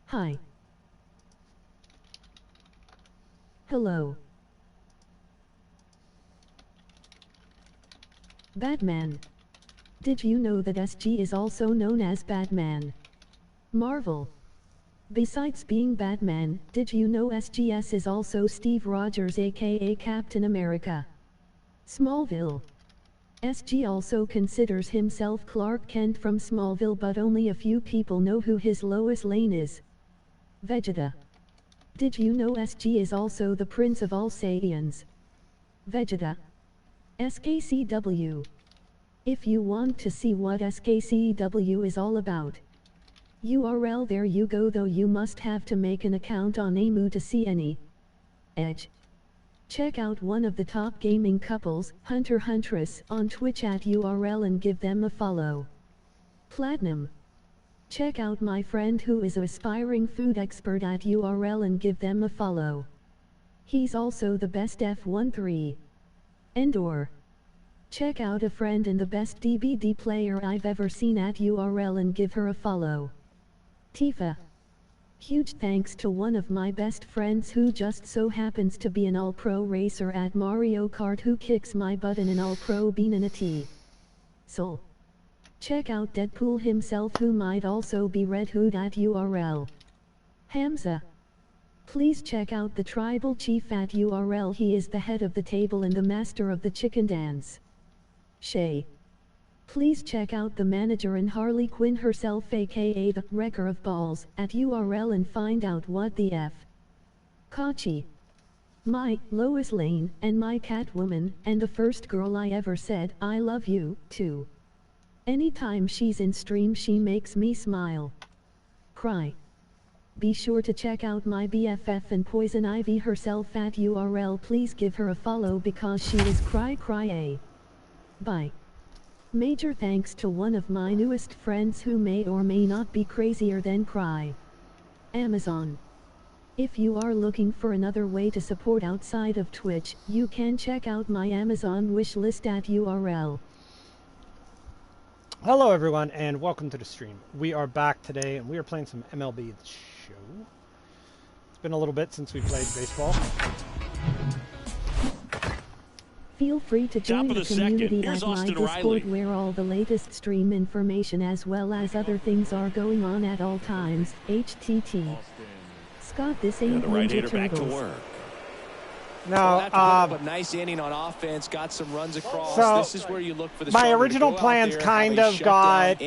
Hi. Hello. Batman. Did you know that SG is also known as Batman? Marvel. Besides being Batman, did you know SGS is also Steve Rogers aka Captain America? Smallville. SG also considers himself Clark Kent from Smallville, but only a few people know who his Lois Lane is. Vegeta. Did you know SG is also the Prince of all Saiyans? Vegeta. SKCW. If you want to see what SKCW is all about, URL there you go, though you must have to make an account on Amu to see any. Edge. Check out one of the top gaming couples, Hunter Huntress, on Twitch at URL and give them a follow. Platinum. Check out my friend who is an aspiring food expert at URL and give them a follow. He's also the best F13. Endor. Check out a friend and the best DBD player I've ever seen at URL and give her a follow. Tifa. Huge thanks to one of my best friends who just so happens to be an all-pro racer at Mario Kart who kicks my butt in an all-pro bean and a T. Soul. Check out Deadpool himself who might also be Red Hood at URL. Hamza. Please check out the tribal chief at URL, he is the head of the table and the master of the chicken dance. Shay. Please check out the manager and Harley Quinn herself aka the Wrecker of Balls at URL and find out what the F. Kachi. My Lois Lane and my Catwoman and the first girl I ever said I love you to. Anytime she's in stream she makes me smile. Cry. Be sure to check out my BFF and Poison Ivy herself at URL, please give her a follow because she is cry a. Bye. Major thanks to one of my newest friends who may or may not be crazier than Cry. Amazon. If you are looking for another way to support outside of Twitch, you can check out my Amazon wish list at URL. Hello everyone and welcome to the stream. We are back today and we are playing some MLB The Show. It's been a little bit since we played baseball. Feel free to join the community at my Discord where all the latest stream information as well as other things are going on at all times. HTT. Scott, this ain't the right hitter back to work. No, but nice inning on offense, got some runs across. So this is where you look for the my original plans kind of got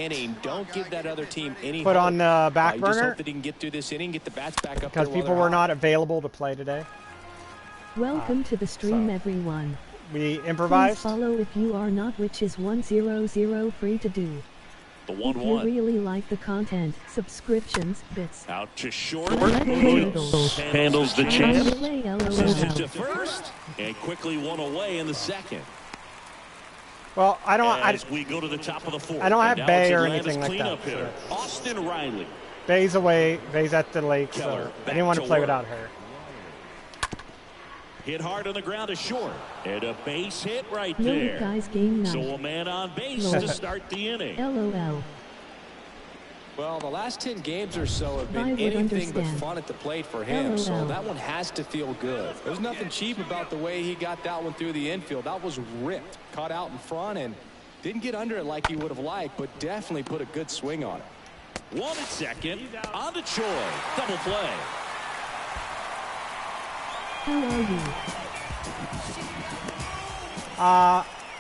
Don't give that other team any put on the back burner. Just hope that he can get through this inning, get the bats back up because people were not available to play today. Welcome to the stream, everyone. We improvised. Please follow if you are not, which is 100 free to do. The 1-1. If you really like the content, subscriptions, bits. Out to short. Handles the chance. Sends it to first. And quickly one away in the second. Well, I don't. As we go to the top of the fourth. I don't have Bay or anything like that. So. Austin Riley. Bay's away. Bay's at the lake. So I didn't want to play without her. Hit hard on the ground to short. And a base hit right no, there. Guys, game 9. So a man on base to start the inning. LOL. Well, the last 10 games or so have been anything but fun at the plate for him, so that one has to feel good. There's nothing cheap about the way he got that one through the infield. That was ripped, caught out in front, and didn't get under it like he would have liked, but definitely put a good swing on it. One at second, on to Choi. Double play. How are you?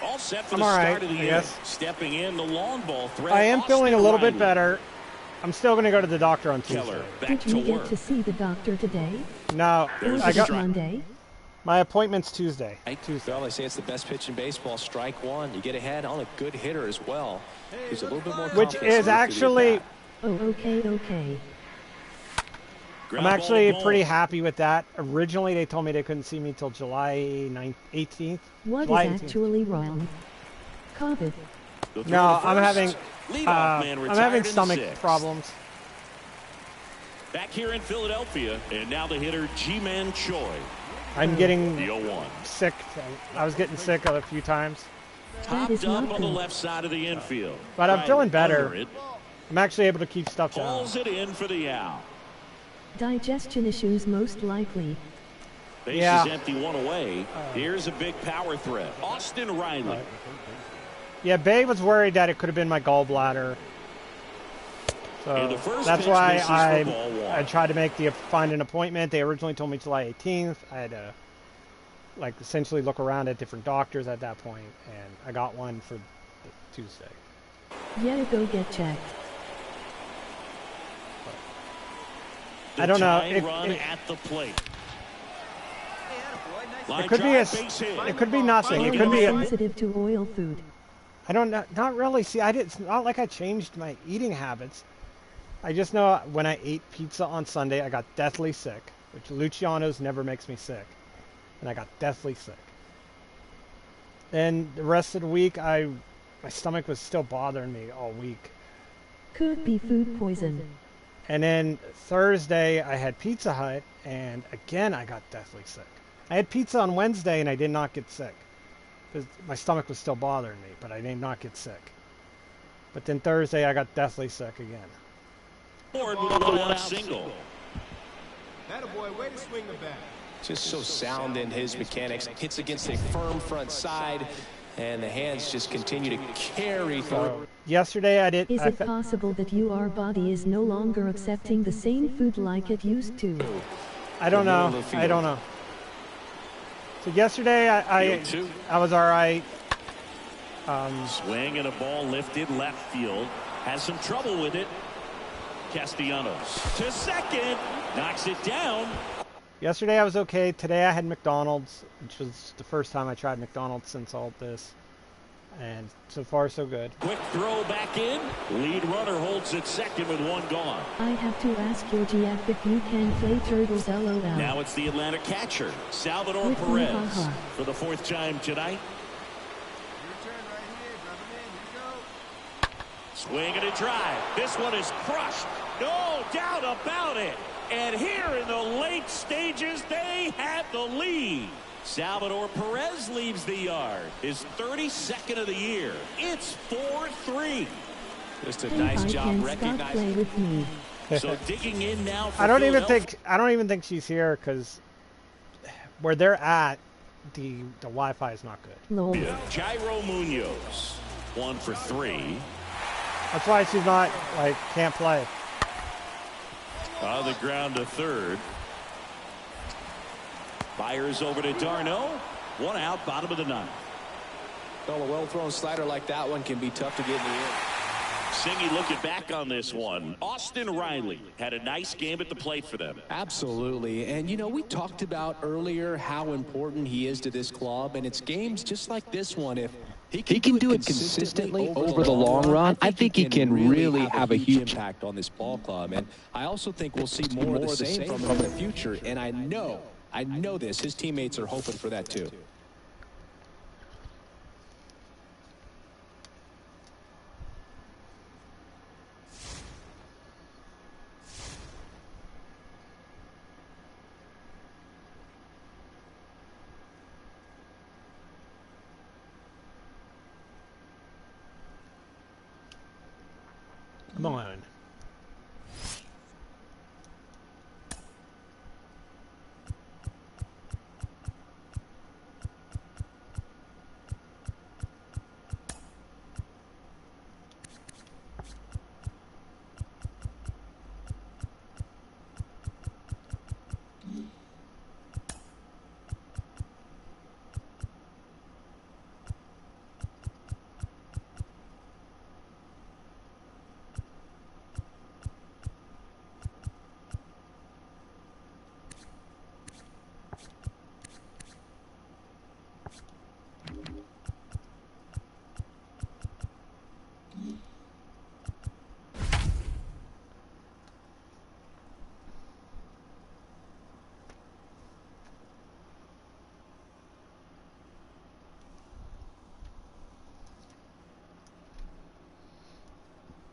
All set for the start of the inning. Stepping in the long ball threat. I am feeling a little bit better. I'm still going to go to the doctor on Tuesday. Did you get to see the doctor today? No, I got Monday. My appointment's Tuesday. Well, they say it's the best pitch in baseball. Strike one. You get ahead on a good hitter as well. He's a little bit more. Which is actually. Oh, okay. I'm actually pretty happy with that. Originally, they told me they couldn't see me till July 18th. What is actually wrong? COVID. No, I'm having stomach problems. Back here in Philadelphia, and now the hitter Ji-Man Choi. I'm getting the 0-1. sick. I was getting sick a few times. Topped up on the left side of the infield. But I'm feeling better. I'm actually able to keep stuff down. Pulls it in for the out. Digestion issues most likely. Base is empty, one away. Here's a big power threat. Austin Riley. Yeah, Bay was worried that it could have been my gallbladder. So that's why I tried to find an appointment. They originally told me July 18th. I had to essentially look around at different doctors at that point, and I got one for Tuesday. Yeah, go get checked. I don't know. It could be nothing. It could be sensitive to oil food. I don't know. Not really. See, it's not like I changed my eating habits. I just know when I ate pizza on Sunday, I got deathly sick, which Luciano's never makes me sick. And I got deathly sick. And the rest of the week, my stomach was still bothering me all week. Could be food poison. And then Thursday, I had Pizza Hut, and again, I got deathly sick. I had pizza on Wednesday, and I did not get sick. Because my stomach was still bothering me, but I did not get sick. But then Thursday, I got deathly sick again. With a one-out single. Attaboy, way to swing the bat. Just so sound in his mechanics. Hits against a firm front side, and the hands just continue to carry through. Yesterday, I did. Is it possible that your body is no longer accepting the same food like it used to? I don't know. I don't know. So yesterday, I was all right. Swing and a ball lifted left field. Has some trouble with it. Castellanos to second, knocks it down. Yesterday I was okay. Today I had McDonald's, which was the first time I tried McDonald's since all this. And so far so good. Quick throw back in. Lead runner holds it second with one gone. I have to ask your GF if you can play Turtles LOL. Now it's the Atlanta catcher, Salvador Perez, for the fourth time tonight. Swing and a drive. This one is crushed. No doubt about it. And here in the late stages, they have the lead. Salvador Perez leaves the yard. His 32nd of the year. It's 4-3. Just a nice job recognizing. Play with me. So digging in now. For I don't even think she's here because where they're at, the Wi-Fi is not good. Lol. Jairo Munoz, 1 for 3. That's why she's not, can't play. On the ground to third. Fires over to Darno. One out, bottom of the ninth. Well, a well-thrown slider like that one can be tough to get in the air. Singy looking back on this one. Austin Riley had a nice game at the plate for them. Absolutely. And, you know, we talked about earlier how important he is to this club. And it's games just like this one. If he can do it consistently over the long run, I think he can really have a huge impact on this ball club. And I also think we'll see more of the same from him in the future. And I know this. His teammates are hoping for that, too. Come on.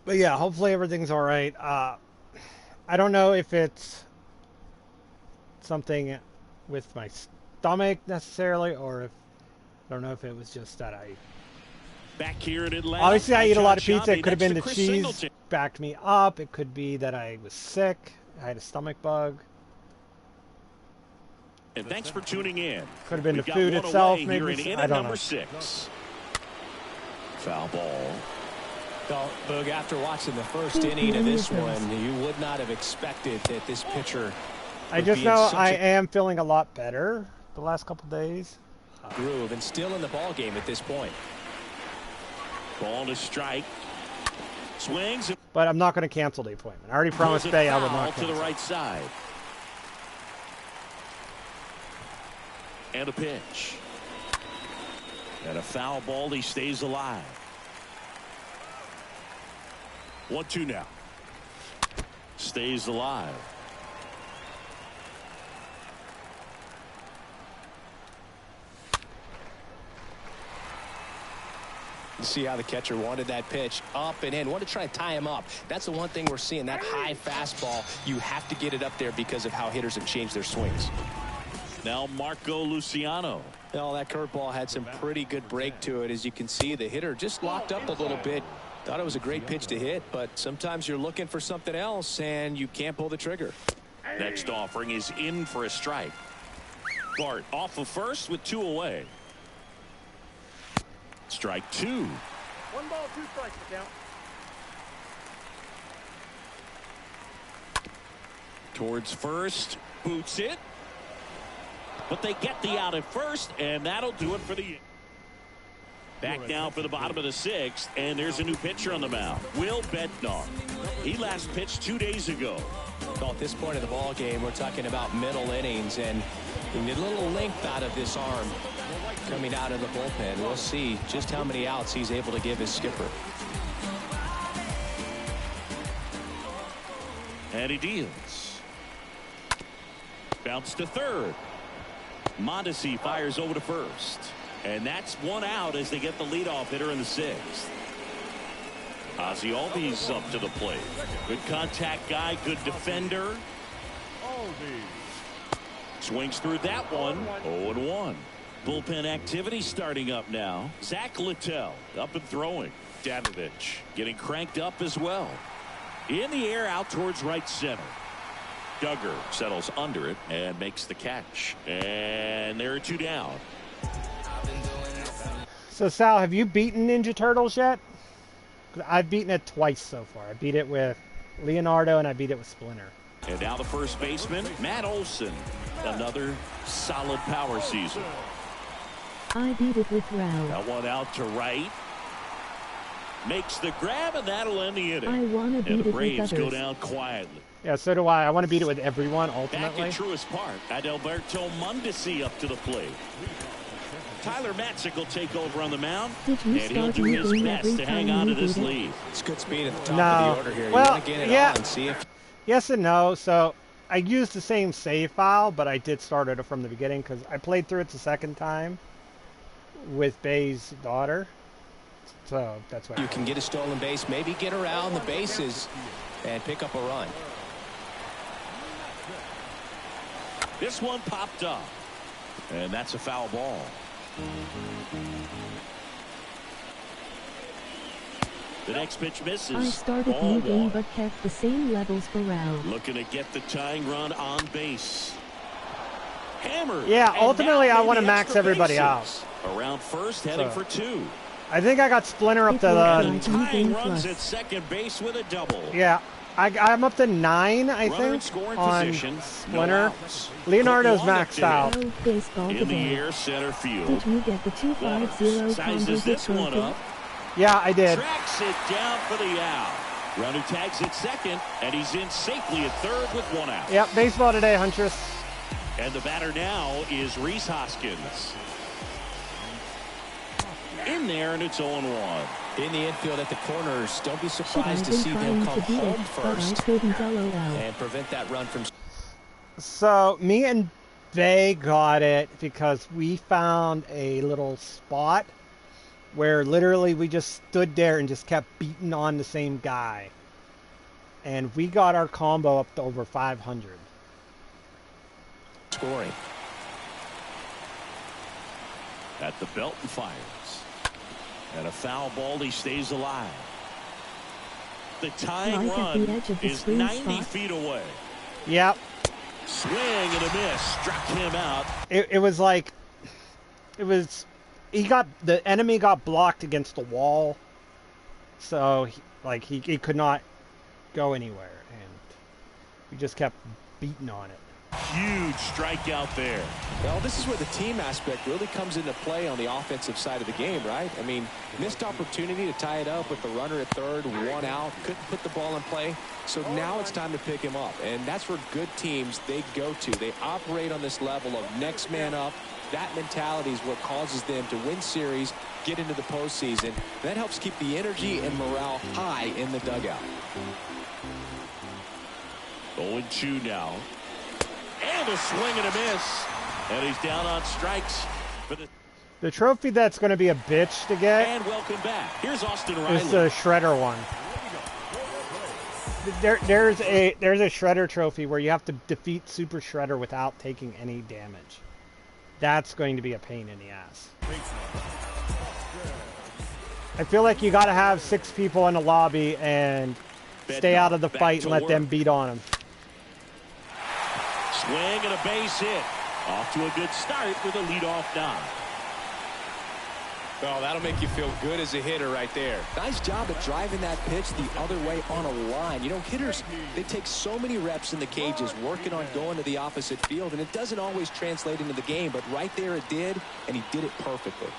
But yeah, hopefully everything's all right. I don't know if it's something with my stomach necessarily, or if I don't know if it was just that I. Back here in Atlanta. Obviously, I eat a lot of pizza. It could have been the cheese backed me up. It could be that I was sick. I had a stomach bug. And thanks for tuning in. Could have been the food itself, maybe. I don't know. Number 6. Foul ball. Well, Boog, after watching the first inning of this one, you would not have expected that this pitcher. I just know I am feeling a lot better the last couple days. Groove and still in the ball game at this point. Ball to strike. Swings. But I'm not going to cancel the appointment. I already promised Bay I would not cancel. To the right side. And a pitch. And a foul ball. He stays alive. 1-2 now. Stays alive. You see how the catcher wanted that pitch up and in. Want to try and tie him up. That's the one thing we're seeing. That high fastball, you have to get it up there because of how hitters have changed their swings. Now Marco Luciano. Well, that curveball had some pretty good break to it. As you can see, the hitter just locked up a little bit. Thought it was a great pitch to hit, but sometimes you're looking for something else and you can't pull the trigger. Next offering is in for a strike. Bart off of first with 2 away. Strike 2. 1 ball, 2 strikes to count. Towards first, boots it. But they get the out at first, and that'll do it for the. Back now for the bottom of the 6th, and there's a new pitcher on the mound, Will Bednar. He last pitched 2 days ago. Well, at this point of the ball game, we're talking about middle innings, and we need a little length out of this arm coming out of the bullpen. We'll see just how many outs he's able to give his skipper. And he deals. Bounce to third. Mondesi fires over to first. And that's 1 out as they get the leadoff hitter in the 6th. Ozzie Albies up to the plate. Good contact guy, good defender. Swings through that one. 0-1. Bullpen activity starting up now. Zach Littell up and throwing. Danovich getting cranked up as well. In the air out towards right center. Duggar settles under it and makes the catch. And there are 2 down. So Sal, have you beaten Ninja Turtles yet? I've beaten it twice so far. I beat it with Leonardo and I beat it with Splinter. And now the first baseman, Matt Olson. Another solid power season. I beat it with Rao. That one out to right. Makes the grab, and that'll end the inning. I want to beat it with others. And the Braves go down quietly. Yeah, so do I. I want to beat it with everyone, ultimately. Back at Truist Park, Adalberto Mondesi up to the plate. Tyler Matzik will take over on the mound, and he'll do his best to hang on to this lead. It's good speed at the top of the order here. Well, you want to get it on and see if... Yes and no. So I used the same save file, but I did start it from the beginning because I played through it the second time with Bay's daughter. So that's why you can get a stolen base, maybe get around the bases and pick up a run. This one popped up, and that's a foul ball. The next pitch misses. I started moving but kept the same levels for Rao. Looking to get the tying run on base. Hammered. Yeah, ultimately I want to max everybody out. Around first, heading for 2. I think I got Splinter up to the tying runs at second base with a double. Yeah. I'm up to 9, I think, on Splinter. Leonardo's maxed out. In the air, center field. Did you get the 250 sizes this one up. Yeah, I did. Tracks it down for the out. Runner tags at second, and he's in safely at third with 1 out. Yep, baseball today, Huntress. And the batter now is Rhys Hoskins. In there, and it's 0-1. In the infield at the corners, don't be surprised to see them come home first and prevent that run from... So, me and Bay got it because we found a little spot where literally we just stood there and just kept beating on the same guy. And we got our combo up to over 500. Scoring. At the belt and fires. And a foul ball, he stays alive. The tying run is 90 feet away. Yep. Swing and a miss. Struck him out. It was like, the enemy got blocked against the wall. So, he could not go anywhere. And we just kept beating on it. Huge strikeout there. Well, this is where the team aspect really comes into play on the offensive side of the game, right? I mean, missed opportunity to tie it up with the runner at third, 1 out, couldn't put the ball in play. So now it's time to pick him up. And that's where good teams, they go to. They operate on this level of next man up. That mentality is what causes them to win series, get into the postseason. That helps keep the energy and morale high in the dugout. 0-2 now. And a swing and a miss. And he's down on strikes. For the trophy that's going to be a bitch to get. And welcome back. Here's Austin Riley. It's the Shredder one. There's a Shredder trophy where you have to defeat Super Shredder without taking any damage. That's going to be a pain in the ass. I feel like you got to have 6 people in the lobby and stay out of the fight and let them beat on them. Swing and a base hit. Off to a good start with a leadoff knock. Oh, that'll make you feel good as a hitter right there. Nice job of driving that pitch the other way on a line. You know, hitters, they take so many reps in the cages working on going to the opposite field, and it doesn't always translate into the game, but right there it did, and he did it perfectly.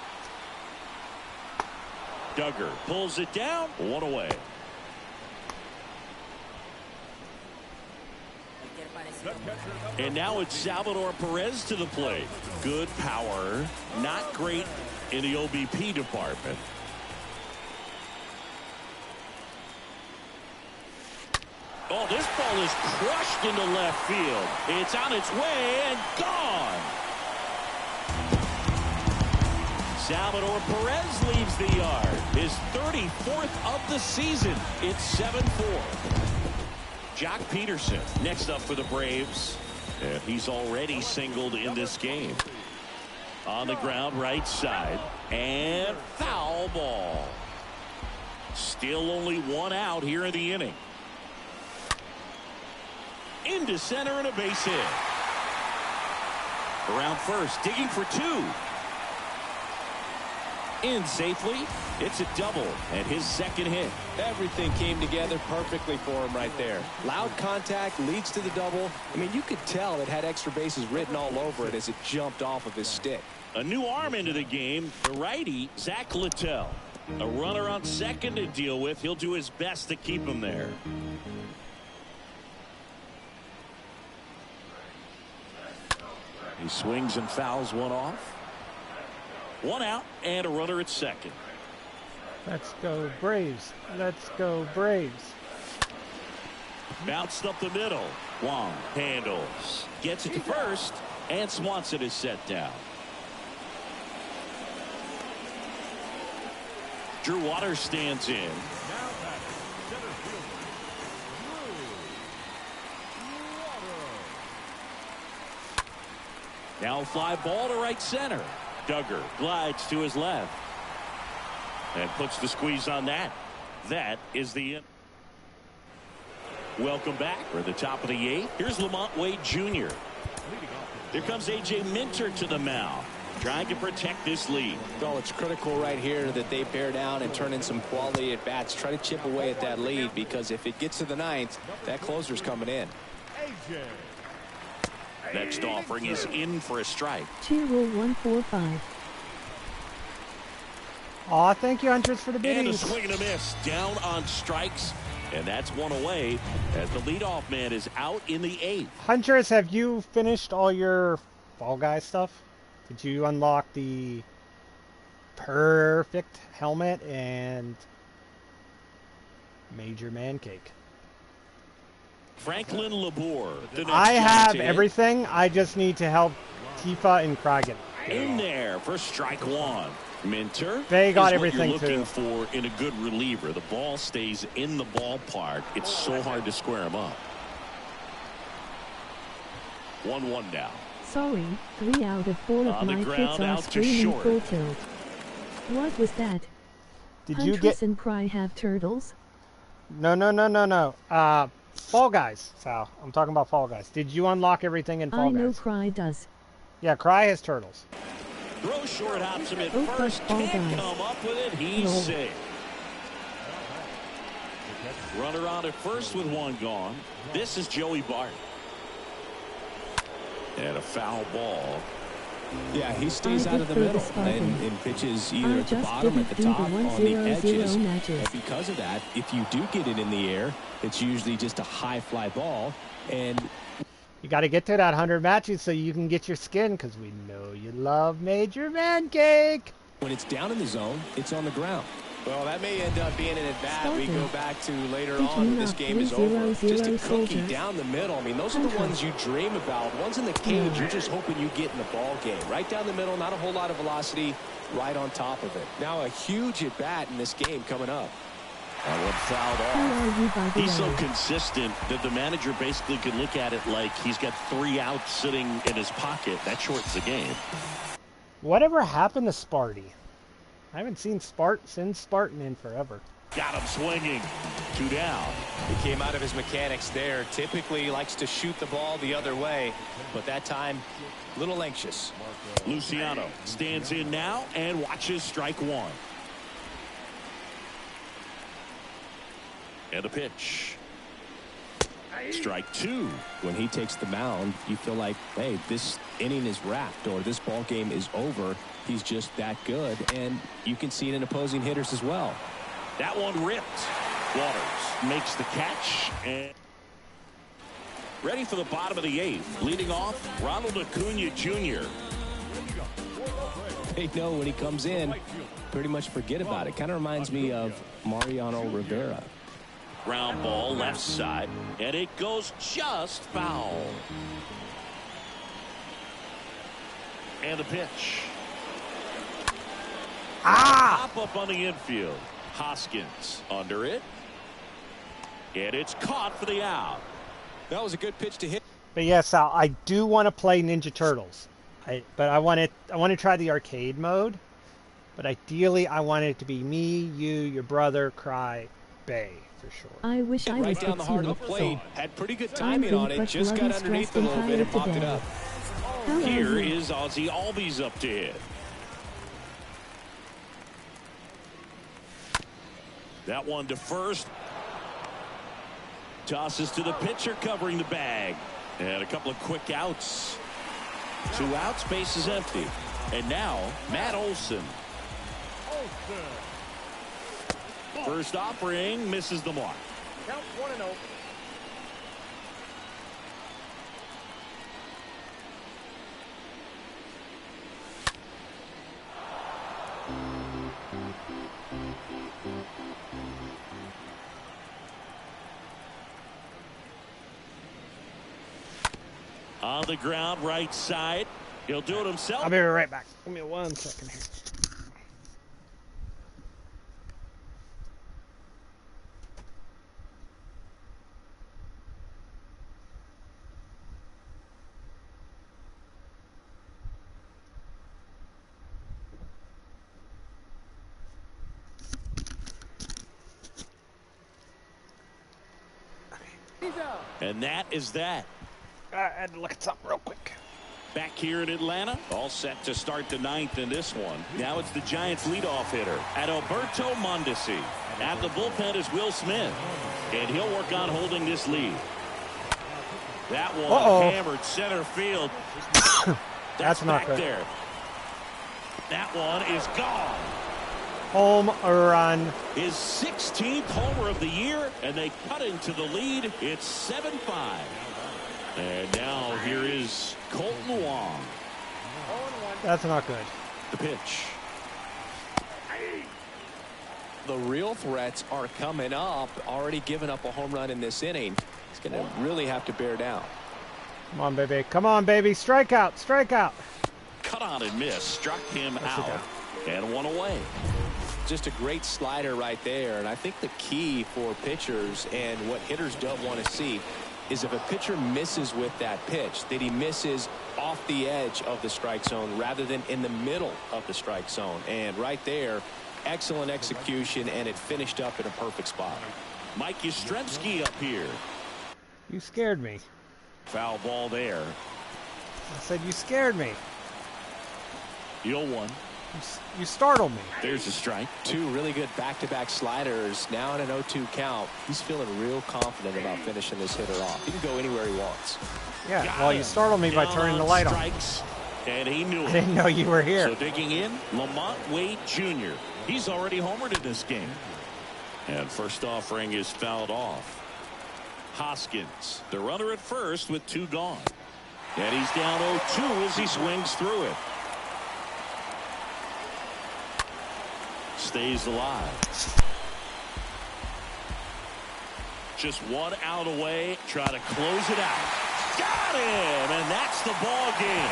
Duggar pulls it down, 1 away. And now it's Salvador Perez to the plate. Good power, not great in the OBP department. Oh, this ball is crushed into left field. It's on its way and gone. Salvador Perez leaves the yard. His 34th of the season. It's 7-4. Jock Peterson next up for the Braves. And he's already singled in this game. On the ground, right side. And foul ball. Still only 1 out here in the inning. Into center and a base hit. Around first, digging for 2. In safely. It's a double and his second hit. Everything came together perfectly for him right there. Loud contact leads to the double. I mean, you could tell it had extra bases written all over it as it jumped off of his stick. A new arm into the game, the righty, Zach Littell. A runner on second to deal with. He'll do his best to keep him there. He swings and fouls one off. 1 out and a runner at second. Let's go Braves. Let's go Braves. Bounced up the middle. Wong handles. Gets it to first. And Swanson is set down. Drew Waters stands in. Now fly ball to right center. Duggar glides to his left. And puts the squeeze on that. That is the end. Welcome back. We're at the top of the 8th. Here's Lamont Wade Jr. Here comes A.J. Minter to the mound. Trying to protect this lead. Well, it's critical right here that they bear down and turn in some quality at bats. Try to chip away at that lead, because if it gets to the 9th, that closer's coming in. Next offering is in for a strike. 2-145. Aw, thank you, Huntress, for the biddies. And a swing and a miss. Down on strikes. And that's 1 away as the leadoff man is out in the 8th. Huntress, have you finished all your Fall Guy stuff? Did you unlock the perfect helmet and Major Man Cake? Franklin Labor. I have everything. I just need to help Tifa and Kragan. In there for strike 1. Minter. They got is everything what you're looking too. for in a good reliever. The ball stays in the ballpark. It's so hard to square him up. 1-1 now. Sorry, 3 out of 4 of my kids are screaming full tilt. What was that? Did Huntress you get and Cry have turtles? No. Fall Guys, Sal. I'm talking about Fall Guys. Did you unlock everything in Fall Guys? I know Cry does. Yeah, Cry has turtles. Throw short hops him at first. Can't come up with it. He's safe. Runner on at first with one gone. This is Joey Bart. And a foul ball. Yeah, he stays out of the middle and pitches either at the bottom or at the top on the edges. And because of that, if you do get it in the air, it's usually just a high fly ball. And you got to get to that 100 matches so you can get your skin, because we know you love Major Man Cake. When it's down in the zone, it's on the ground. Well, that may end up being an at-bat we go back to later on when this game is over. Just a cookie down the middle. I mean, those are the ones you dream about. Ones in the cage, you're just hoping you get in the ball game. Right down the middle, not a whole lot of velocity, right on top of it. Now a huge at-bat in this game coming up. That one fouled off. He's so consistent that the manager basically can look at it like he's got 3 outs sitting in his pocket. That shortens the game. Whatever happened to Sparty? I haven't seen Spartan in forever. Got him swinging. 2 down. He came out of his mechanics there. Typically he likes to shoot the ball the other way, but that time a little anxious. Luciano stands in now and watches strike 1. And a pitch. Strike 2. When he takes the mound, you feel like, hey, this inning is wrapped or this ball game is over. He's just that good, and you can see it in opposing hitters as well. That one ripped. Waters makes the catch and ready for the bottom of the 8th. Leading off, Ronald Acuna Jr. They know when he comes in, pretty much forget about it. Kind of reminds me of Mariano Rivera. Ground ball left side, and it goes just foul. And the pitch. Pop up on the infield. Hoskins under it. And it's caught for the out. That was a good pitch to hit. But yes, Sal, I do want to play Ninja Turtles. But I want to try the arcade mode. But ideally, I want it to be me, you, your brother, Cry, Bay, for sure. I wish I was right down the heart of the plate. Had pretty good timing on it. Just got underneath a little bit and popped it up. Here is Ozzy Albies up to hit. That one to first. Tosses to the pitcher covering the bag. And a couple of quick outs. 2 outs, base is empty. And now, Matt Olson. First offering misses the mark. Count 1-0. On the ground, right side. He'll do it himself. I'll be right back. Give me 1 second here. And that is that. I had to look at something real quick. Back here in Atlanta, all set to start the 9th in this one. Now it's the Giants leadoff hitter, Adalberto Mondesi. At the bullpen is Will Smith, and he'll work on holding this lead. That one hammered center field. That's not good. There. That one is gone. Home run. His 16th homer of the year, and they cut into the lead. It's 7-5. And now here is Colton Wong. That's not good. The pitch. The real threats are coming up. Already given up a home run in this inning. He's going to really have to bear down. Come on, baby. Come on, baby. Strike out. Strike out. Cut on and miss. Struck him out. And one away. Just a great slider right there. And I think the key for pitchers and what hitters don't want to see is if a pitcher misses with that pitch, that he misses off the edge of the strike zone rather than in the middle of the strike zone. And right there, excellent execution, and it finished up in a perfect spot. Mike Yastrzemski up here. You scared me. Foul ball there. I said you scared me. 0-1. You startled me. There's a strike. Two really good back-to-back sliders. Now in an 0-2 count. He's feeling real confident about finishing this hitter off. He can go anywhere he wants. Yeah, well, you startled me by turning the light on. And he knew it. I didn't know you were here. So digging in, Lamont Wade Jr. He's already homered in this game. And first offering is fouled off. Hoskins, the runner at first with 2 gone. And he's down 0-2 as he swings through it. Stays alive. Just 1 out away. Try to close it out. Got him! And that's the ball game.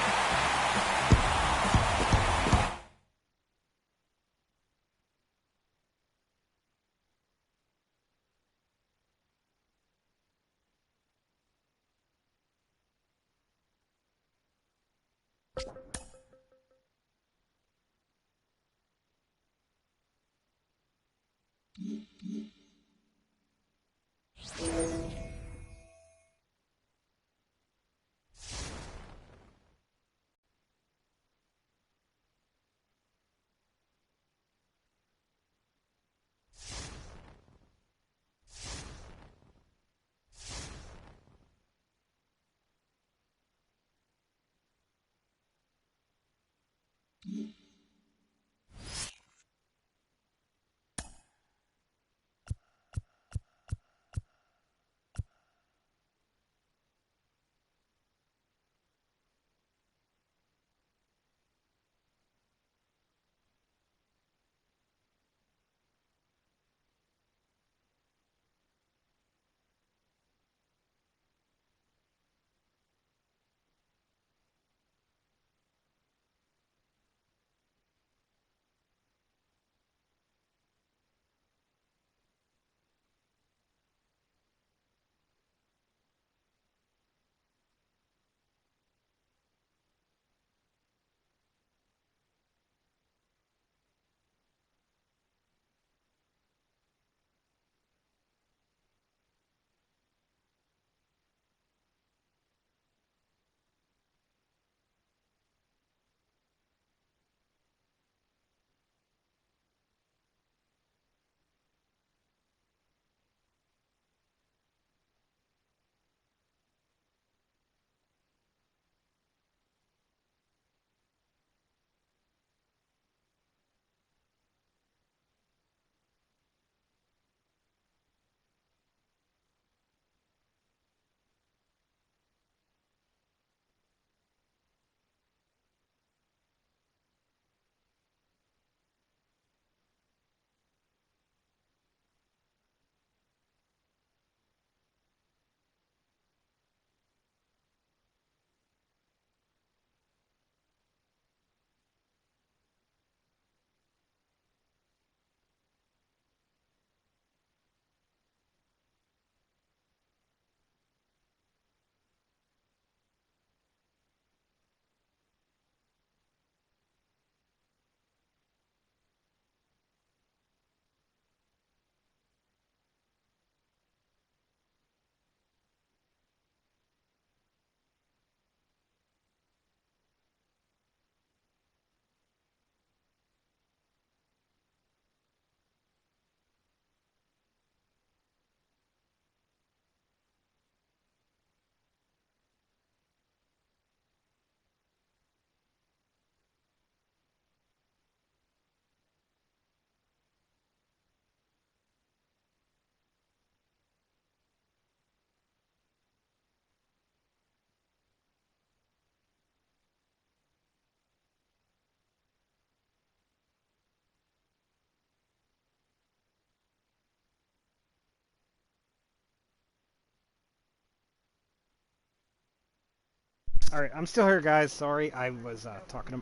All right, I'm still here, guys. Sorry, I was talking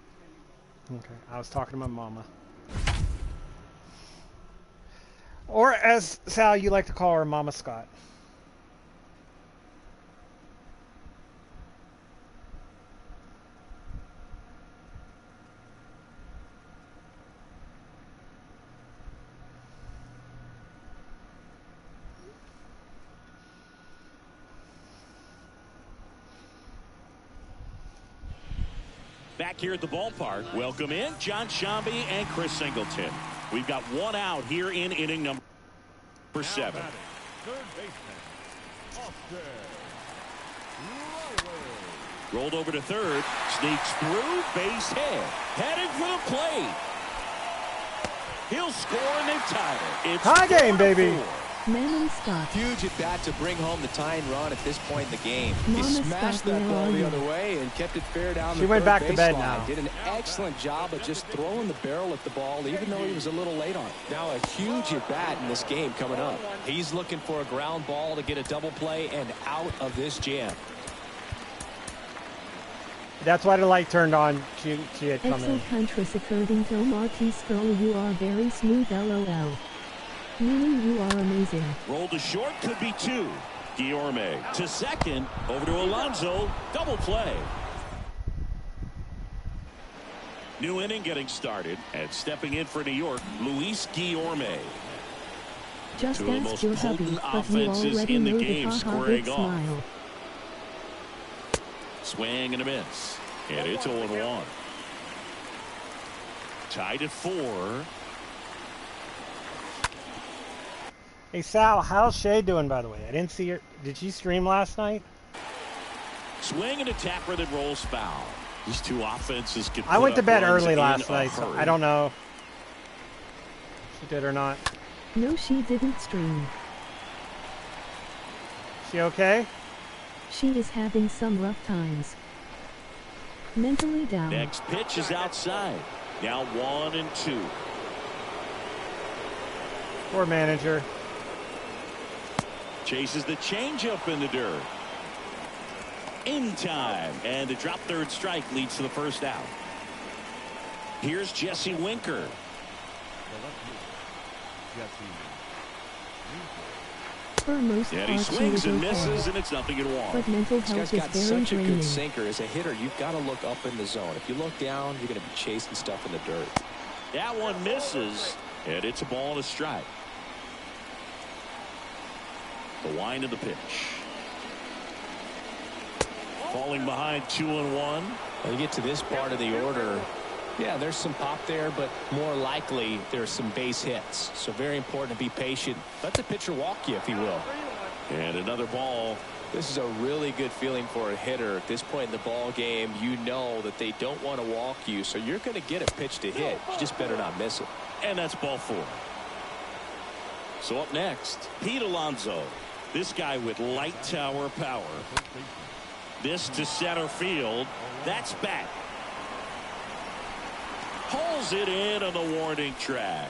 to. Okay, I was talking to my mama. Or as Sal, you like to call her, Mama Scott. Back here at the ballpark, welcome in John Shambi and Chris Singleton. We've got one out here in inning number 7. Third baseman, Austin. Rolled over to third, sneaks through, base hit, heading for the plate. He'll score and they've tied it. It's tie game, baby. Manon Scott. Huge at bat to bring home the tying run at this point in the game. He Mama smashed Scott, that ball where the are other you? way and kept it fair down. She went back to bed line. now. Did an excellent job of just throwing the barrel at the ball, even though he was a little late on it. Now a huge at bat in this game coming up. He's looking for a ground ball to get a double play and out of this jam. That's why the light turned on. She had come in. Excellent country according to Marty Scroll. You are very smooth, LOL. Meaning you are amazing. Roll to short, could be 2. Guillorme to second, over to Alonso, double play. New inning getting started, and stepping in for New York, Luis Guillorme. Just Two of the ask most your hubby, potent but you offenses already in the know game the haha squaring big off. smile. Swing and a miss, and it's 0-1. Tied at 4. Hey Sal, how's Shay doing, by the way? I didn't see her. Did she stream last night? Swing and a tapper that rolls foul. These two offenses can. I went to bed early in last a night, so hurry. I don't know if she did or not. No, she didn't stream. She okay? She is having some rough times. Mentally down. Next pitch is outside. Now 1-2. Poor manager. Chases the changeup in the dirt. In time, and the drop third strike leads to the first out. Here's Jesse Winker. For most And part, he she swings is and okay. misses, and it's 0-1. But mental This health guy's is got very such a draining. good sinker. As a hitter, you've got to look up in the zone. If you look down, you're going to be chasing stuff in the dirt. That one misses, and it's a ball and a strike. The wind of the pitch. Falling behind 2-1. When you get to this part of the order, yeah, there's some pop there, but more likely there's some base hits. So very important to be patient. Let the pitcher walk you, if he will. And another ball. This is a really good feeling for a hitter. At this point in the ball game, you know that they don't want to walk you, so you're going to get a pitch to hit. You just better not miss it. And that's ball 4. So up next, Pete Alonso. This guy with light tower power. This to center field. That's back. Pulls it in on the warning track.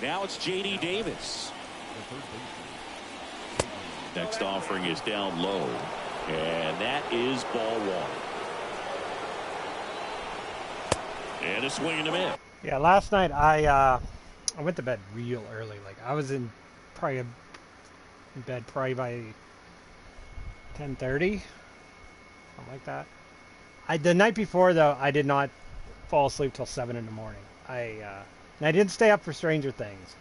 Now it's J.D. Davis. Next offering is down low. And that is ball 1. And a swing and a miss. Yeah, last night I went to bed real early. Like I was in bed probably by 10:30, something like that. The night before though, I did not fall asleep till 7 in the morning. And I didn't stay up for Stranger Things,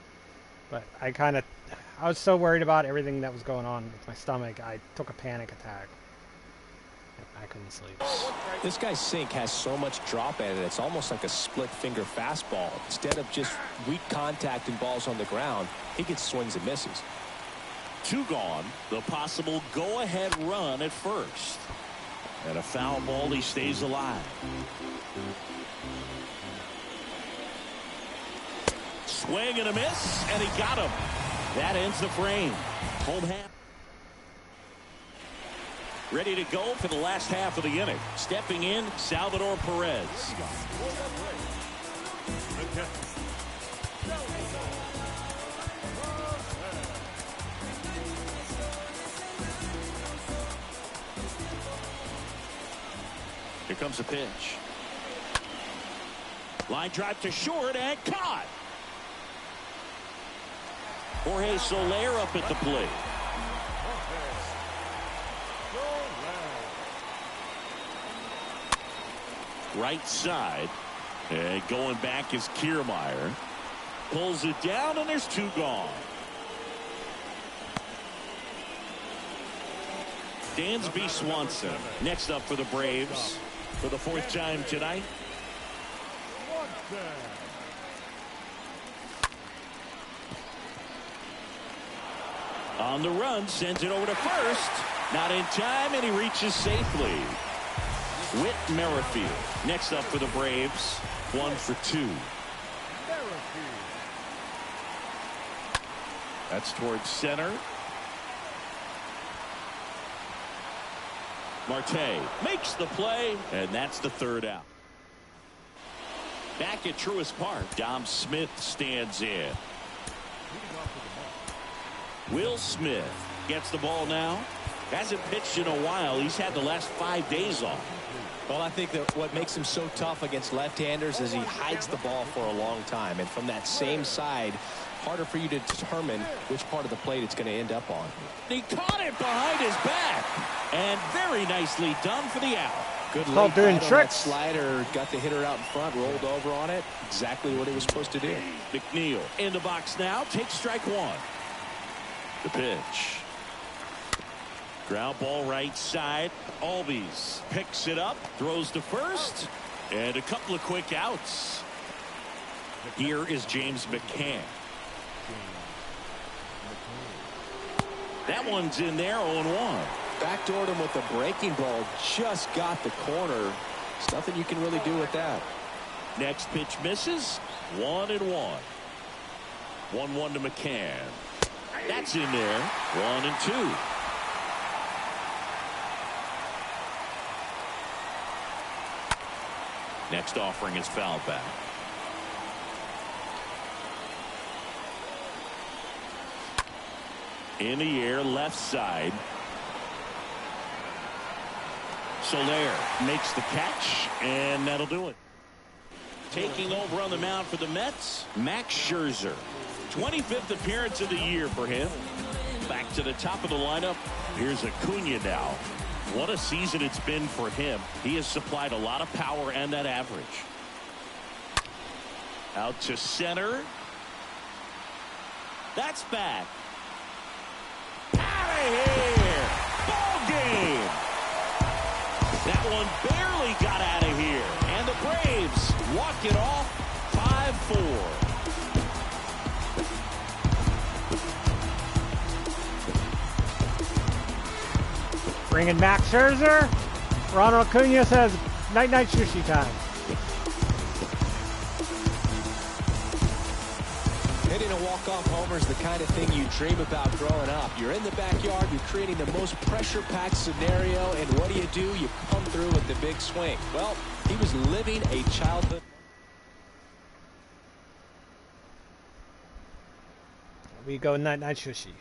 but I was so worried about everything that was going on with my stomach. I took a panic attack. I couldn't sleep. This guy's sink has so much drop at it, it's almost like a split finger fastball. Instead of just weak contact and balls on the ground, he gets swings and misses. 2 gone. The possible go-ahead run at first. And a foul ball, he stays alive. Swing and a miss, and he got him. That ends the frame. Home half. Ready to go for the last half of the inning. Stepping in, Salvador Perez. Here comes the pitch. Line drive to short and caught. Jorge Soler up at the plate. Right side. And going back is Kiermaier. Pulls it down, and there's 2 gone. Dansby Swanson next up for the Braves for the 4th time tonight. On the run, sends it over to first. Not in time, and he reaches safely. Whit Merrifield next up for the Braves. 1 for 2. That's towards center. Marte makes the play, and that's the 3rd out. Back at Truist Park, Dom Smith stands in. Will Smith gets the ball now. Hasn't pitched in a while. He's had the last 5 days off. Well, I think that what makes him so tough against left-handers is he hides the ball for a long time. And from that same side, harder for you to determine which part of the plate it's going to end up on. He caught it behind his back. And very nicely done for the out. Good late doing tricks. Slider got the hitter out in front, rolled over on it. Exactly what he was supposed to do. McNeil in the box now. Takes strike 1. The pitch. Ground ball right side. Albies picks it up, throws to first, and a couple of quick outs. Here is James McCann. That one's in there, 0-1. Backdoored him with the breaking ball, just got the corner. There's nothing you can really do with that. Next pitch misses. 1-1. 1-1 to McCann. That's in there. 1-2. Next offering is fouled back. In the air, left side. Soler makes the catch, and that'll do it. Taking over on the mound for the Mets, Max Scherzer. 25th appearance of the year for him. Back to the top of the lineup. Here's Acuna now. What a season it's been for him. He has supplied a lot of power and that average. Out to center. That's back. Out of here. Ball game. That one barely got out of here. And the Braves walk it off 5-4. Bringing back Scherzer. Ronald Acuna says, night-night sushi time. Hitting a walk-off homer is the kind of thing you dream about growing up. You're in the backyard, you're creating the most pressure-packed scenario, and what do? You come through with the big swing. Well, he was living a childhood. We go night-night sushi.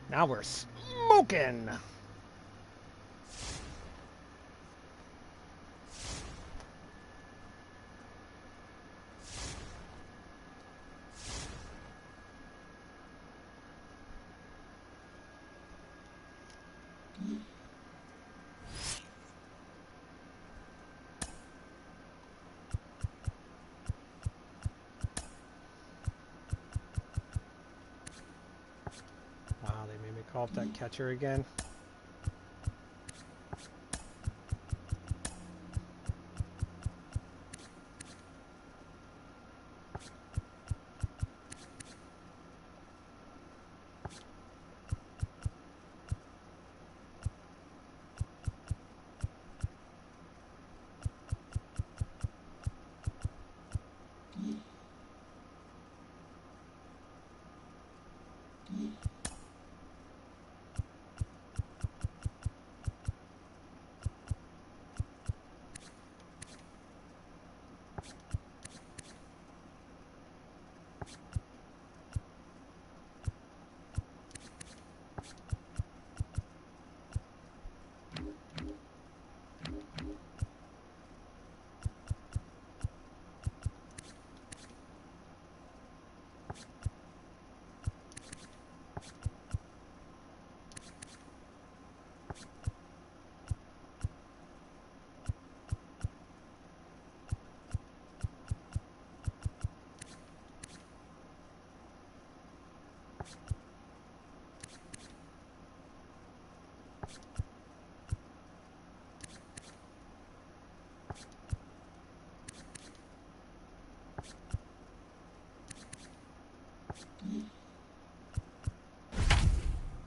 Now we're smoking. Call up that catcher again.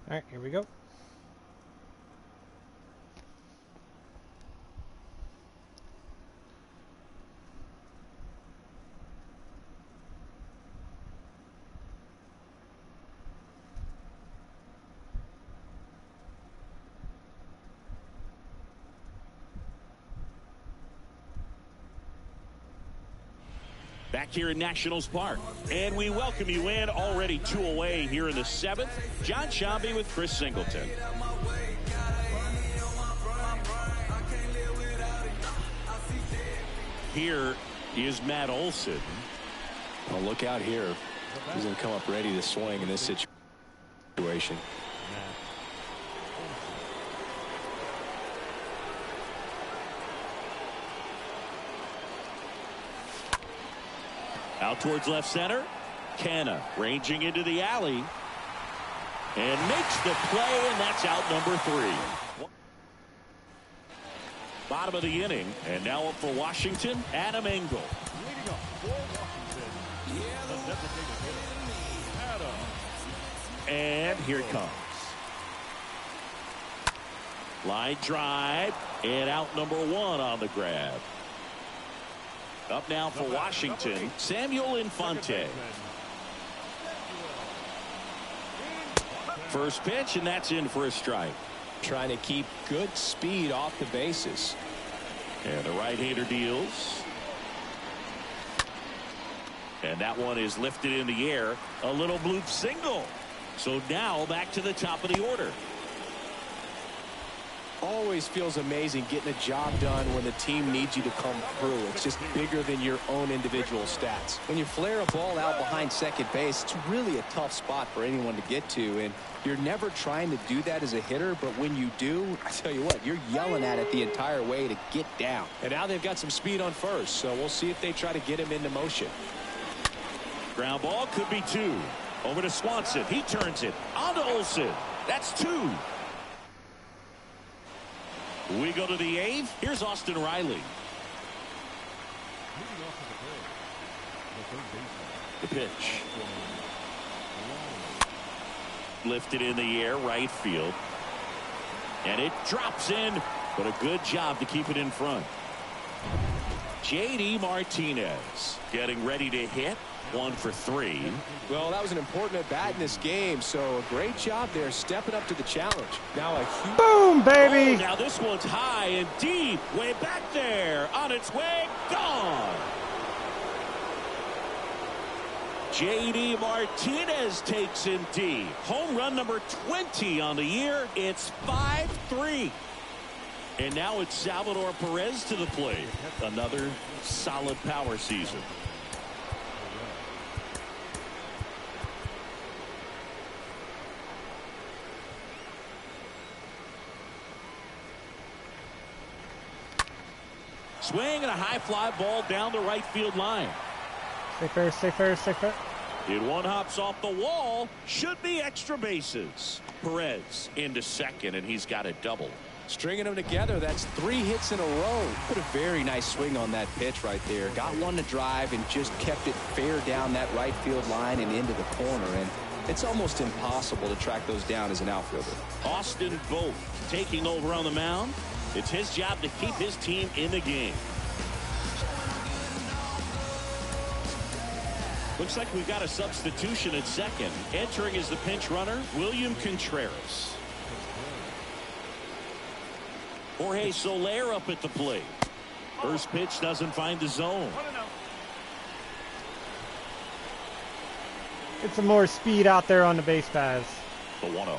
All right, here we go. Back here in Nationals Park, and we welcome you in. Already 2 away here in the 7th. John Shambi with Chris Singleton. Here is Matt Olson. Well, look out here. He's going to come up ready to swing in this situation. Out towards left center. Canna ranging into the alley. And makes the play, and that's out number 3. Bottom of the inning, and now up for Washington, Adam Engel. Leading up for Washington, the designated hitter, Adam. And here it comes. Line drive, and out number 1 on the grab. Up now for Washington, Samuel Infante. First pitch, and that's in for a strike. Trying to keep good speed off the bases. And the right-hander deals. And that one is lifted in the air. A little bloop single. So now back to the top of the order. Always feels amazing getting a job done when the team needs you to come through. It's just bigger than your own individual stats. When you flare a ball out behind second base, it's really a tough spot for anyone to get to, and you're never trying to do that as a hitter, but when you do, I tell you what, you're yelling at it the entire way to get down. And now they've got some speed on first, so we'll see if they try to get him into motion. Ground ball could be 2. Over to Swanson. He turns it on to Olson. That's 2. We go to the 8th. Here's Austin Riley. The pitch. Lifted in the air, right field. And it drops in, but a good job to keep it in front. J.D. Martinez getting ready to hit. 1 for 3. Well, that was an important at bat in this game, so a great job there stepping up to the challenge. Now a huge Boom, baby. Oh, now this one's high and deep, way back there, on its way, gone. J.D. Martinez takes him deep. Home run number 20 on the year. It's 5-3. And now it's Salvador Perez to the plate. Another solid power season. Swing and a high fly ball down the right field line. Stay fair, stay fair, stay fair. It one hops off the wall. Should be extra bases. Perez into second, and he's got a double. Stringing them together, that's 3 hits in a row. Put a very nice swing on that pitch right there. Got one to drive and just kept it fair down that right field line and into the corner. And it's almost impossible to track those down as an outfielder. Austin Vogt taking over on the mound. It's his job to keep his team in the game. Looks like we've got a substitution at second. Entering as the pinch runner, William Contreras. Jorge Soler up at the plate. First pitch doesn't find the zone. Get some more speed out there on the base paths. The 1-0.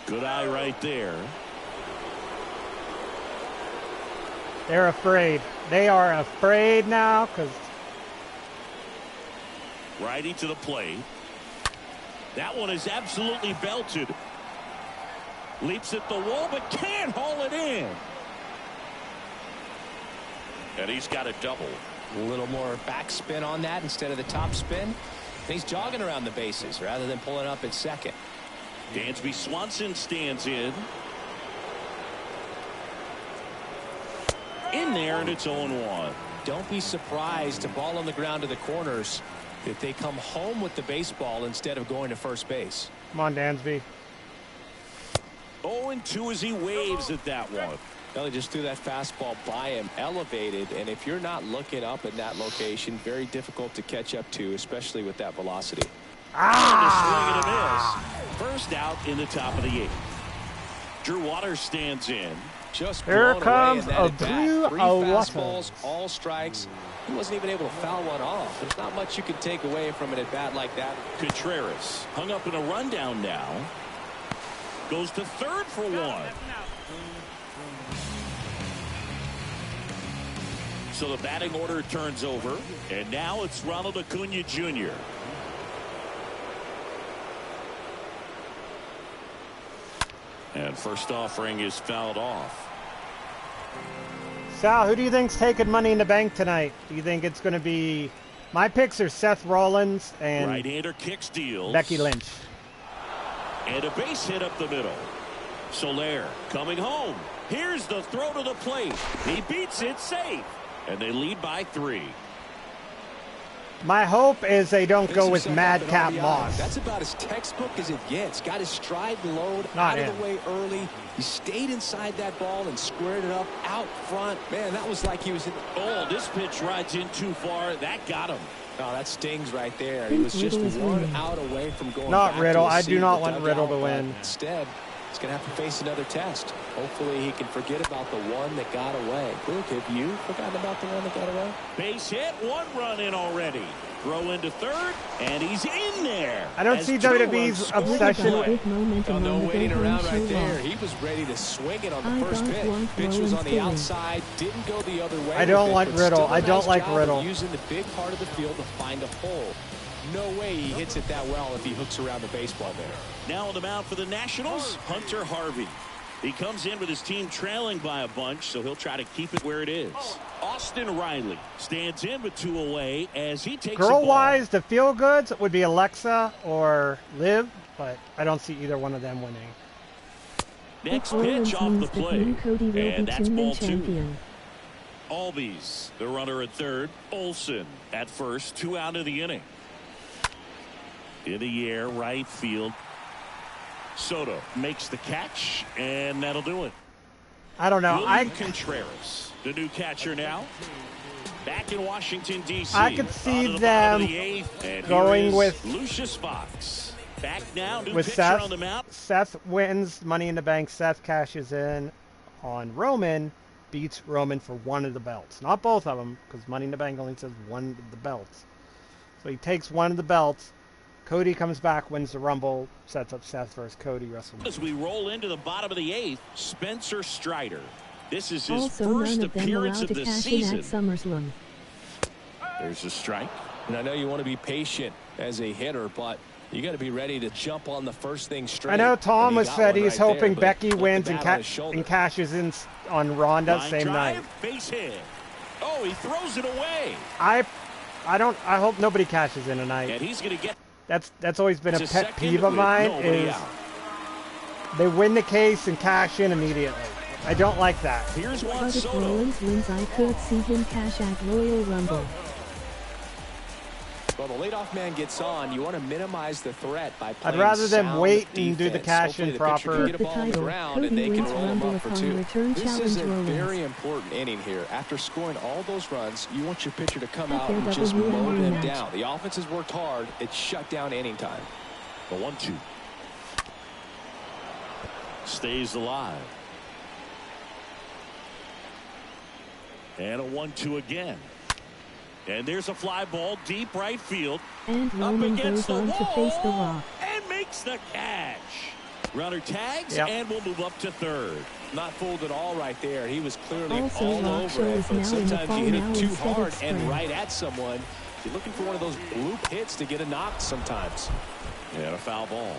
Good eye right there. They're afraid. They are afraid now because. Righty to the plate. That one is absolutely belted. Leaps at the wall, but can't haul it in. And he's got a double. A little more backspin on that instead of the top spin. He's jogging around the bases rather than pulling up at second. Dansby Swanson stands in. In there, and it's 0-1. Don't be surprised to ball on the ground to the corners if they come home with the baseball instead of going to first base. Come on, Dansby. 0-2 as he waves at that one. Well, he just threw that fastball by him, elevated, and if you're not looking up in that location, very difficult to catch up to, especially with that velocity. Ah! Swing and a miss. First out in the top of the 8th. Drew Waters stands in. Just here blown comes away in that a Drew Three fastballs, all strikes. He wasn't even able to foul one off. There's not much you can take away from an at-bat like that. Contreras hung up in a rundown now. Goes to third for 1. So the batting order turns over, and now it's Ronald Acuna Jr. And first offering is fouled off. Sal, who do you think's taking Money in the Bank tonight? Do you think it's going to be... My picks are Seth Rollins and right-hander kick steals. Becky Lynch. And a base hit up the middle. Soler coming home. Here's the throw to the plate. He beats it safe. And they lead by 3. My hope is they don't go with Madcap Moss. That's about as textbook as it gets. Got his stride and load out of the way early. He stayed inside that ball and squared it up out front. Man, that was like he was in. Oh, this pitch rides in too far. That got him. Oh, that stings right there. He was just one out away from going. Not back Riddle. To I do not want Riddle to win. Instead, he's going to have to face another test. Hopefully he can forget about the one that got away. Luke, have you forgotten about the one that got away? Base hit, 1 run in already. Throw into third, and he's in there. I don't see WWE's obsession with... No waiting around right there. He was ready to swing it on the first pitch. Pitch was on the outside, didn't go the other way. I don't like Riddle. I don't like Riddle. Using the big part of the field to find a hole. No way he hits it that well if he hooks around the baseball there. Now on the mound for the Nationals, Hunter Harvey. He comes in with his team trailing by a bunch, so he'll try to keep it where it is. Austin Riley stands in with 2 away as he takes Girl-wise, the feel-goods would be Alexa or Liv, but I don't see either one of them winning. Next pitch off the plate, and that's ball 2. Albies, the runner at third. Olsen at first, 2 out of the inning. In the air, right field. Soto makes the catch, and that'll do it. I don't know. William Contreras, the new catcher now. Back in Washington, D.C. I could see them going with Lucius Fox. Back now, new with pitcher Seth. on the mound. Seth wins Money in the Bank. Seth cashes in on Roman, beats Roman for one of the belts. Not both of them, because Money in the Bank only says one of the belts. So he takes one of the belts. Cody comes back, wins the Rumble, sets up Seth versus Cody WrestleMania. As we roll into the bottom of the 8th, Spencer Strider. This is his also first appearance of the season. At SummerSlam. There's a strike. And I know you want to be patient as a hitter, but you got to be ready to jump on the first thing straight. I know Tom was said he's hoping Becky wins and cashes in on Ronda Line same drive, night. Base hit. Oh, he throws it away. I hope nobody cashes in tonight. And he's going to get. That's always been a pet peeve of mine is they win the case and cash in immediately. I don't like that. Here's one. But if Rollins wins, I could see him cash at Royal Rumble. Well, the leadoff man gets on. You want to minimize the threat by playing I'd rather them wait defense. and do the cash in proper. Get a ball on the ground and they can roll them up for 2. This is a very important inning here. After scoring all those runs, you want your pitcher to come out and just mow them down. The offense has worked hard. It's shut down inning time. The 1-2 stays alive. And a 1-2 again. And there's a fly ball deep right field. And Roman goes on to face The Rock. And makes the catch. Runner tags and will move up to third. Not fooled at all right there. He was clearly also, all Rock over it. But sometimes you hit it too hard and right at someone. You're looking for one of those bloop hits to get a knock sometimes. And a foul ball.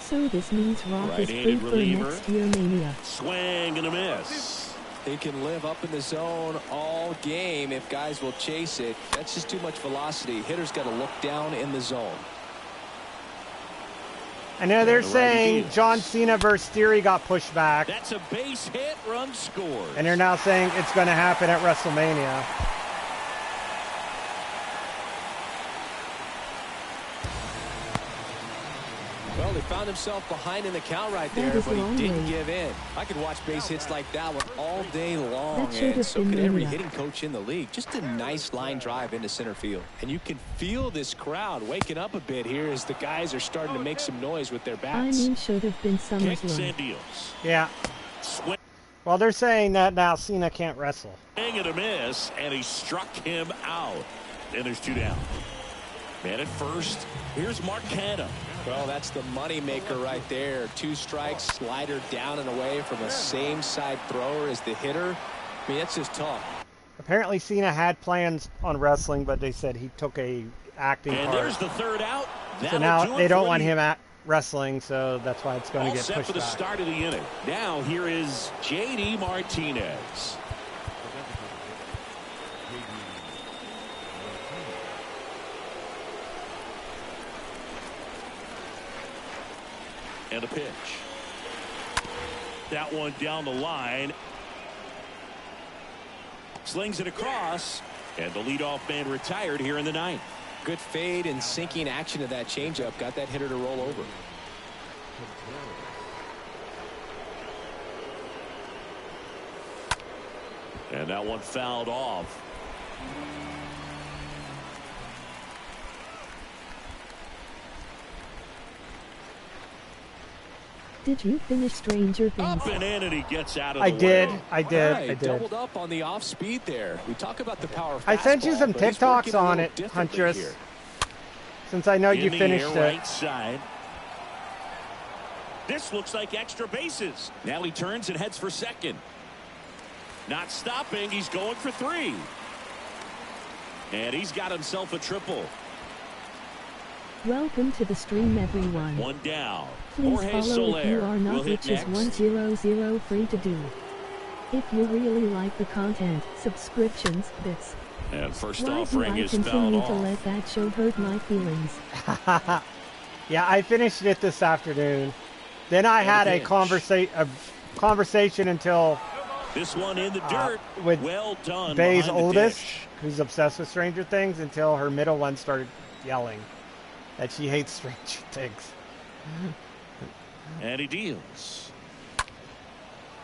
So this means Rock is free for next year Mania. Swing and a miss. He can live up in the zone all game if guys will chase it. That's just too much velocity. Hitter's got to look down in the zone. I know they're saying John Cena versus Theory got pushed back. That's a base hit, run scored. And they're now saying it's going to happen at WrestleMania. Well, he found himself behind in the count right there, but he didn't give in. I could watch base hits like that one all day long, and so could every hitting coach in the league. Just a nice line drive into center field. And you can feel this crowd waking up a bit here as the guys are starting to make some noise with their bats. I mean, should have been SummerSlam. Yeah. Well, they're saying that now Cena can't wrestle. Swing and a miss, and he struck him out. And there's 2 down. Man at first. Here's Mark Canha. Well, that's the money maker right there. 2 strikes, slider down and away from a same side thrower as the hitter. I mean, that's just tough. Apparently Cena had plans on wrestling, but they said he took a acting part. And there's the 3rd out. So now they don't want him at wrestling, so that's why it's going to get pushed back. All set for the start of the inning. Now here is Jd Martinez. And a pitch. That one down the line. Slings it across. And the leadoff man retired here in the 9th. Good fade and sinking action of that changeup. Got that hitter to roll over. And that one fouled off. Did you finish Stranger Things? Up and in, and he gets out of the I did. way. I did. Right, I did. Doubled up on the off speed there. We talk about the power. I sent you some TikToks on it, Huntress. Here. Since I know you finished it. Right side. This looks like extra bases. Now he turns and heads for second. Not stopping. He's going for 3. And he's got himself a triple. Welcome to the stream, everyone. 1 down. Please Jorge follow Soler if you are not, which is 100 free to do. If you really like the content, subscriptions, bits. And first Why offering do I is fouled continue to off. let that show hurt my feelings? Yeah, I finished it this afternoon. Then I had a conversation until this one in the dirt. With well done. Bay's oldest, who's obsessed with Stranger Things, until her middle one started yelling that she hates Stranger Things. And he deals.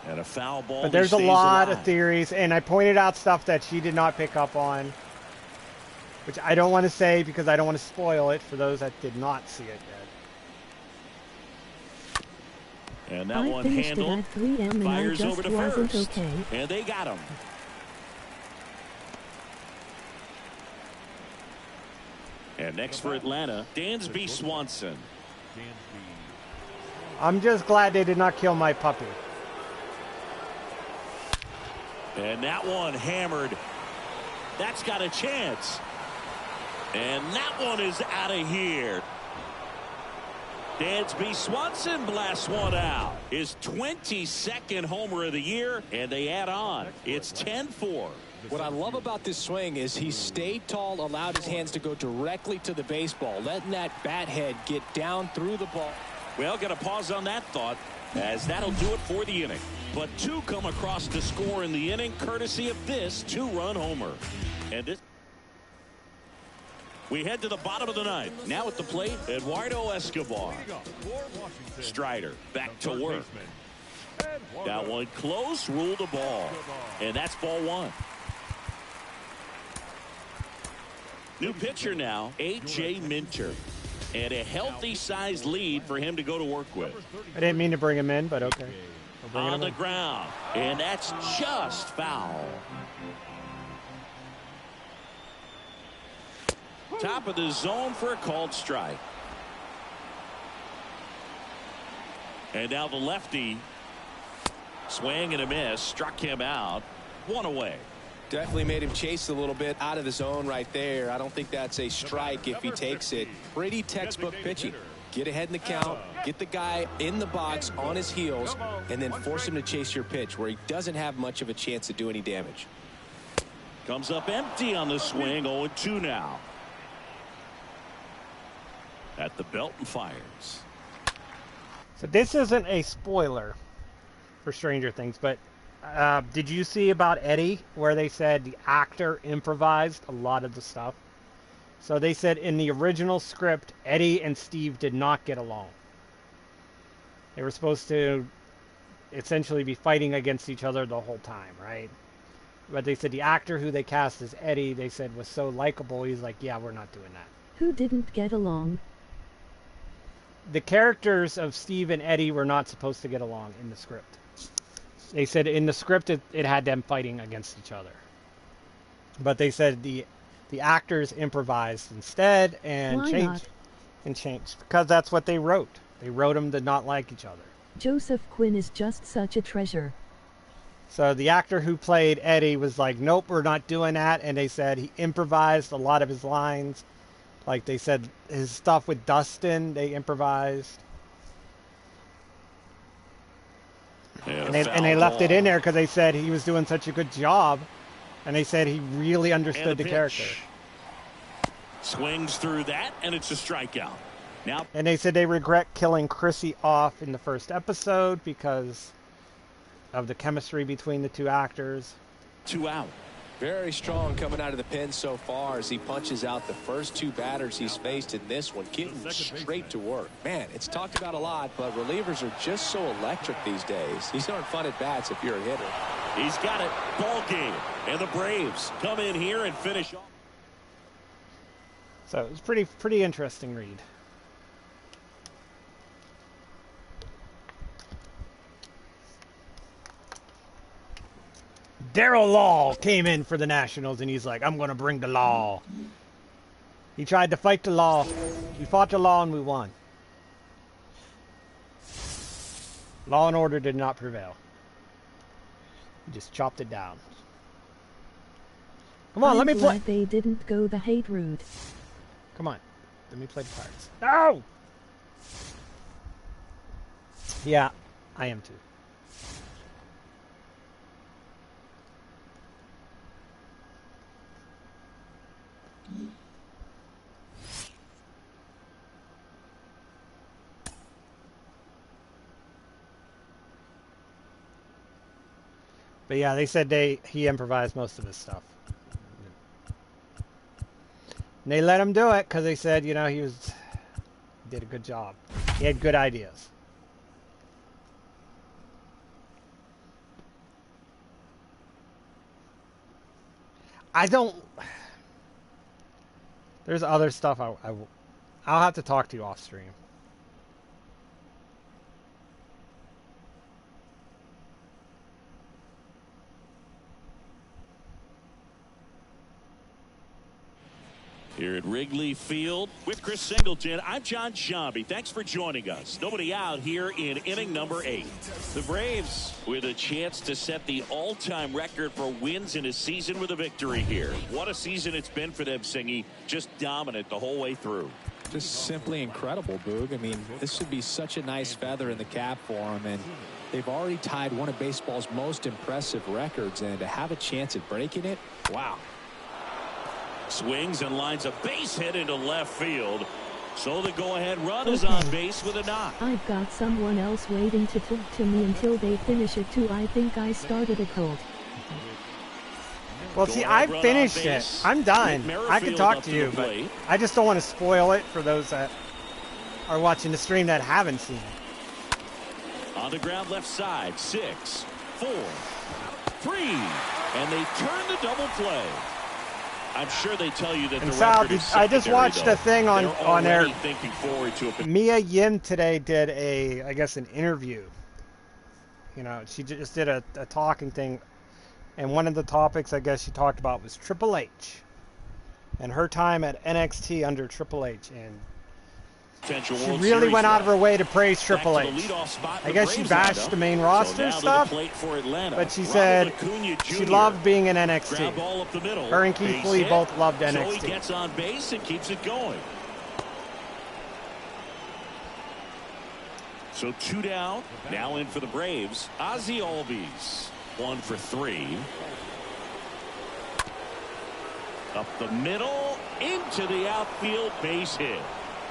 And a foul ball. But there's a lot of theories, and I pointed out stuff that she did not pick up on, which I don't want to say because I don't want to spoil it for those that did not see it yet. And that one handled. At 3 and fires I over just to wasn't first. okay. And they got him. And next for Atlanta, Dansby Swanson. I'm just glad they did not kill my puppy. And that one hammered. That's got a chance. And that one is out of here. Dansby Swanson blasts one out. His 22nd homer of the year, and they add on. It's 10-4. What I love about this swing is he stayed tall, allowed his hands to go directly to the baseball, letting that bat head get down through the ball. Well, got to pause on that thought, as that'll do it for the inning. But 2 come across to score in the inning, courtesy of this 2-run homer. And this. We head to the bottom of the 9th. Now at the plate, Eduardo Escobar. Strider back to work. That one close, ruled a ball. And that's ball 1. New pitcher now, A.J. Minter. And a healthy sized lead for him to go to work with. I didn't mean to bring him in, but okay. On the ground. And that's just foul. Top of the zone for a called strike. And now the lefty. Swing and a miss. Struck him out. 1 away. Definitely made him chase a little bit out of the zone right there. I don't think that's a strike if he takes it. Pretty textbook pitching. Get ahead in the count, get the guy in the box on his heels, and then force him to chase your pitch where he doesn't have much of a chance to do any damage. Comes up empty on the swing. 0-2 now. At the belt and fires. So this isn't a spoiler for Stranger Things, but did you see about Eddie where they said the actor improvised a lot of the stuff? So they said in the original script, Eddie and Steve did not get along. They were supposed to essentially be fighting against each other the whole time, right? But they said the actor who they cast as Eddie, they said was so likable, he's like, yeah, we're not doing that. Who didn't get along? The characters of Steve and Eddie were not supposed to get along in the script. They said in the script it had them fighting against each other. But they said the actors improvised instead and changed because that's what they wrote. They wrote them to not like each other. Joseph Quinn is just such a treasure. So the actor who played Eddie was like, nope, we're not doing that. And they said he improvised a lot of his lines. Like they said his stuff with Dustin, they improvised. And they left it in there because they said he was doing such a good job. And they said he really understood the character. Swings through that, and it's a strikeout. Now, and they said they regret killing Chrissy off in the first episode because of the chemistry between the two actors. 2 out. Very strong coming out of the pen so far as he punches out the first 2 batters he's faced in this one, getting straight to work. Man, it's talked about a lot, but relievers are just so electric these days. These aren't fun at bats if you're a hitter. He's got it. Ball game. And the Braves come in here and finish off. So it was pretty interesting read. Darryl Law came in for the Nationals, and he's like, I'm going to bring the law. He tried to fight the law. We fought the law, and we won. Law and order did not prevail. He just chopped it down. Come on, let me play. They didn't go the hate route. Come on. Let me play the cards. No! Yeah, I am too. But yeah, they said he improvised most of his stuff. And they let him do it because they said, you know, he did a good job. He had good ideas. There's other stuff I'll have to talk to you off stream. Here at Wrigley Field with Chris Singleton, I'm John Sciambi. Thanks for joining us. Nobody out here in inning number 8. The Braves with a chance to set the all-time record for wins in a season with a victory here. What a season it's been for them, Singy. Just dominant the whole way through. Just simply incredible, Boog. I mean, this would be such a nice feather in the cap for them, and they've already tied one of baseball's most impressive records, and to have a chance at breaking it, wow. Swings and lines a base hit into left field. So the go-ahead run is on base with a knock. I've got someone else waiting to talk to me until they finish it too. I think I started a cult. Well, see, I finished it. I'm done. I can talk to you, but I just don't want to spoil it for those that are watching the stream that haven't seen it. On the ground left side, 6, 4, 3, and they turn the double play. I'm sure they tell you that the record is secondary, I just watched a thing on there. Thinking forward to it. Mia Yim today did an interview. You know, she just did a talking thing, and one of the topics I guess she talked about was Triple H and her time at NXT under Triple H, and she really went out of her way to praise Triple H. I guess she bashed the main roster stuff, but she said she loved being in NXT. Her and Keith Lee both loved NXT. So he gets on base and keeps it going. So 2 down. Now in for the Braves, Ozzie Albies. 1 for 3. Up the middle, into the outfield, base hit.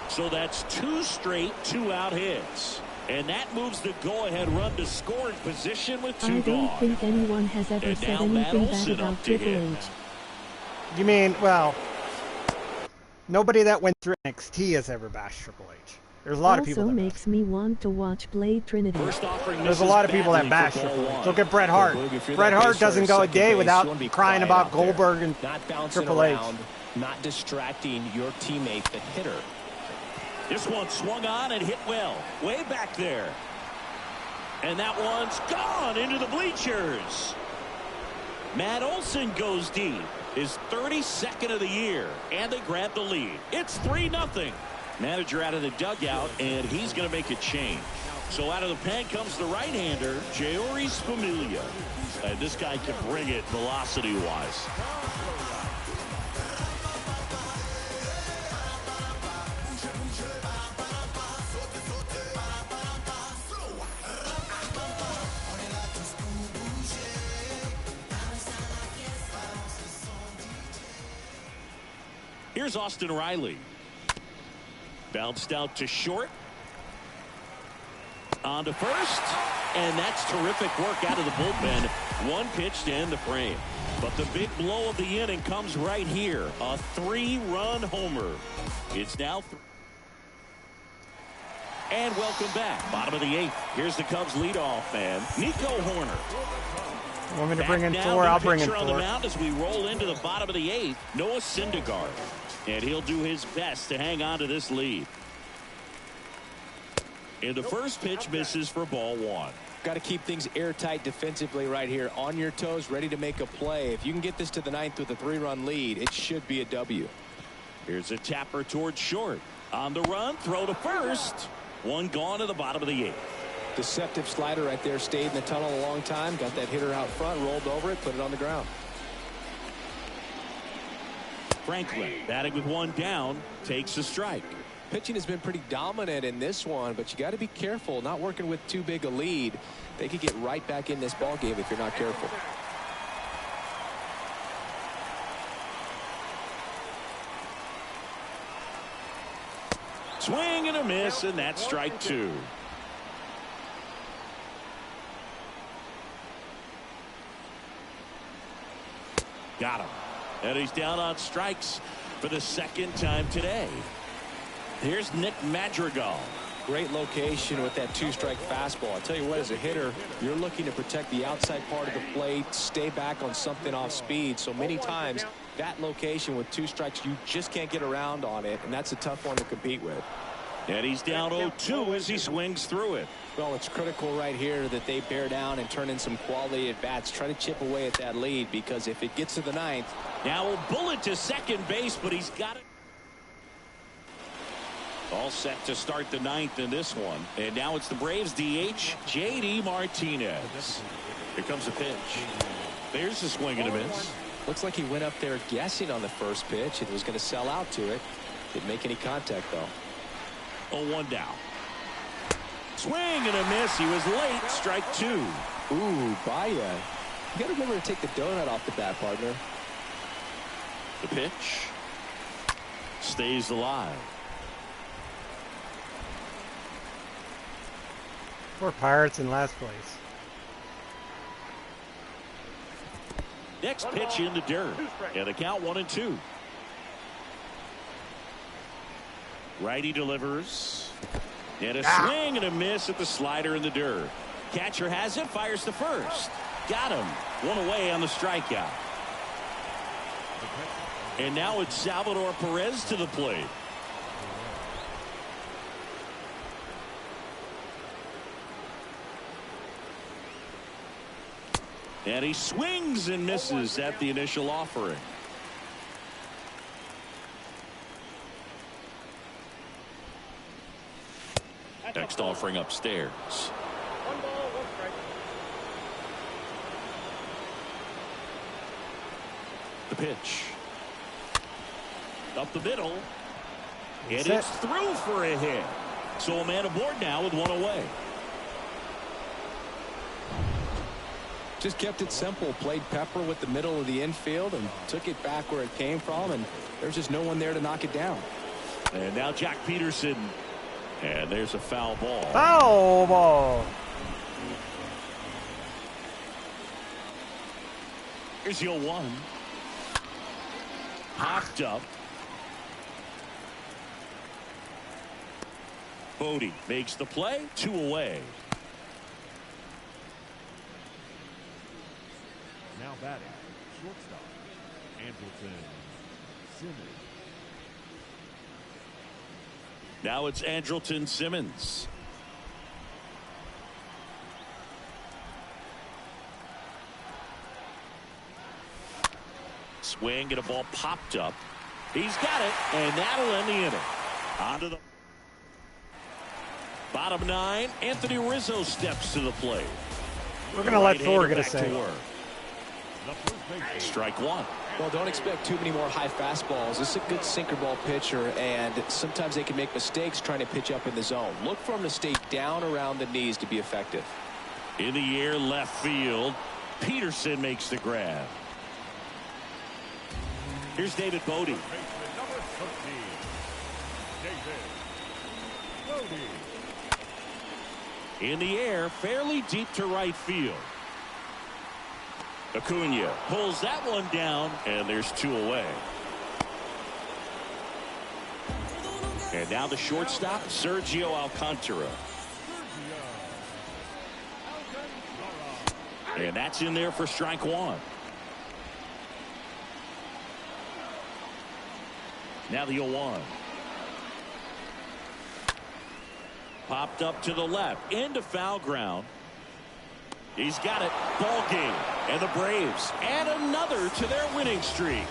So that's 2 straight 2-out hits. And that moves the go-ahead run to scoring position with 2 gone. I don't think anyone has ever said anything bad about Triple H. You mean, well, nobody that went through NXT has ever bashed Triple H. There's a lot of people that makes me want to watch Blade Trinity. There's a lot of people that bash Triple H. Look at Bret Hart. Bret Hart doesn't go a day without crying about Goldberg and Triple H. Not distracting your teammate, the hitter. This one swung on and hit well. Way back there. And that one's gone into the bleachers. Matt Olson goes deep. His 32nd of the year. And they grab the lead. It's 3-0. Manager out of the dugout, and he's going to make a change. So out of the pen comes the right-hander, Jeurys Familia. And this guy can bring it velocity-wise. Here's Austin Riley. Bounced out to short. On to first. And that's terrific work out of the bullpen. 1 pitch to end the frame. But the big blow of the inning comes right here. A 3-run homer. It's now and welcome back. Bottom of the 8th. Here's the Cubs leadoff man, Nico Horner. Want me to bring in 4? I'll bring in 4. On the mound as we roll into the bottom of the 8th, Noah Syndergaard. And he'll do his best to hang on to this lead. And the first pitch misses for ball 1. Got to keep things airtight defensively right here. On your toes, ready to make a play. If you can get this to the 9th with a 3-run lead, it should be a W. Here's a tapper towards short. On the run, throw to first. 1 gone to the bottom of the 8th. Deceptive slider right there. Stayed in the tunnel a long time. Got that hitter out front, rolled over it, put it on the ground. Franklin batting with 1 down, takes a strike. Pitching has been pretty dominant in this one, but you got to be careful. Not working with too big a lead. They could get right back in this ball game if you're not careful. Swing and a miss, and that's strike 2. Got him. And he's down on strikes for the 2nd time today. Here's Nick Madrigal. Great location with that 2-strike fastball. I tell you what, as a hitter, you're looking to protect the outside part of the plate, stay back on something off speed. So many times that location with 2 strikes, you just can't get around on it, and that's a tough one to compete with. And he's down 0-2 as he swings through it. Well, it's critical right here that they bear down and turn in some quality at bats. Try to chip away at that lead, because if it gets to the 9th. Now a bullet to second base, but he's got it. All set to start the 9th in this one. And now it's the Braves Dh Jd Martinez. Here comes a pitch. There's a swing and a miss. Looks like he went up there guessing on the first pitch and was going to sell out to it. Didn't make any contact, though. 0-1 down. Swing and a miss. He was late. Strike 2. Ooh, Baya. You got to remember to take the donut off the bat, partner. The pitch stays alive. Poor Pirates in last place. Next pitch in the dirt. And the count 1-2. Righty delivers. And a swing and a miss at the slider in the dirt. Catcher has it, fires to first. Got him. 1 away on the strikeout. And now it's Salvador Perez to the plate. And he swings and misses at the initial offering. Next offering upstairs. 1 ball, 1 strike. The pitch. Up the middle. And it's through for a hit. So a man aboard now with one away. Just kept it simple. Played pepper with the middle of the infield and took it back where it came from, and there's just no one there to knock it down. And now Jack Peterson. And there's a foul ball. Foul ball. Here's the 0-1. Hopped up. Bodie makes the play. 2 away. Now batting, shortstop, Andrelton Simmons. Now it's Andrelton Simmons. Swing and a ball popped up. He's got it, and that'll end the inning. On to the bottom 9. Anthony Rizzo steps to the plate. We're going to let Thor get a save. Strike 1. Well, don't expect too many more high fastballs. This is a good sinker ball pitcher, and sometimes they can make mistakes trying to pitch up in the zone. Look for him to stay down around the knees to be effective. In the air, left field. Peterson makes the grab. Here's David Bodie. In the air, fairly deep to right field. Acuna pulls that one down, and there's 2 away. And now the shortstop, Sergio Alcantara. And that's in there for strike 1. Now the 0-1. Popped up to the left, into foul ground. He's got it. Ball game. And the Braves add another to their winning streak.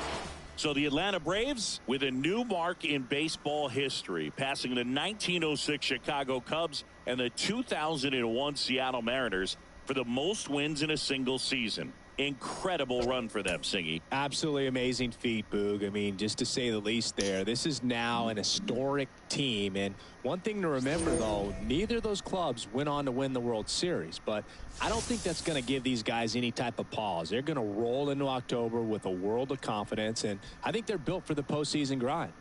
So the Atlanta Braves with a new mark in baseball history, passing the 1906 Chicago Cubs and the 2001 Seattle Mariners for the most wins in a single season. Incredible run for them, Singy. Absolutely amazing feat, Boog. I mean, just to say the least there. This is now an historic team. And one thing to remember, though, neither of those clubs went on to win the World Series. But I don't think that's going to give these guys any type of pause. They're going to roll into October with a world of confidence. And I think they're built for the postseason grind.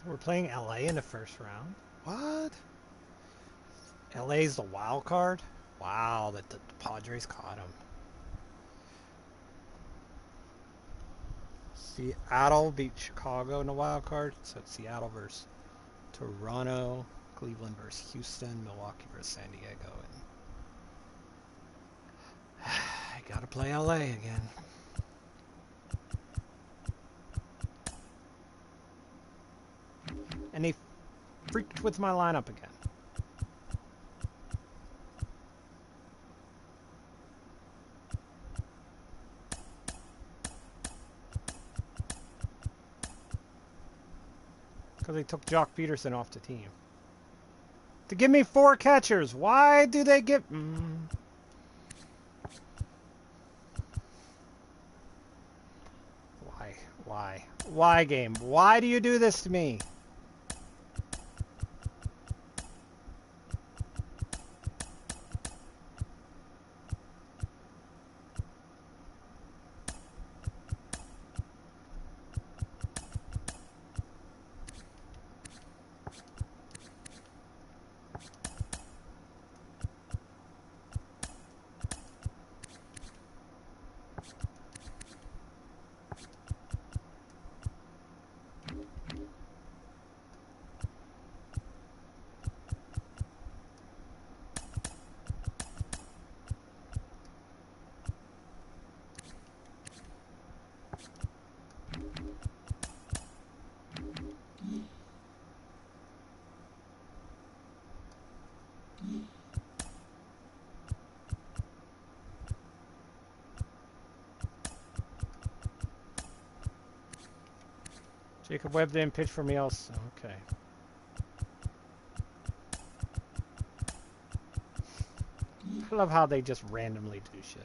We're playing LA in the first round. What? LA's the wild card? Wow, the Padres caught him. Seattle beat Chicago in the wild card. So it's Seattle versus Toronto, Cleveland versus Houston, Milwaukee versus San Diego. And I gotta play LA again. And he freaked with my lineup again. Because they took Jock Peterson off the team. To give me 4 catchers. Why do they give... Why? Why, game? Why do you do this to me? Jacob Webb didn't pitch for me also. Okay. I love how they just randomly do shit.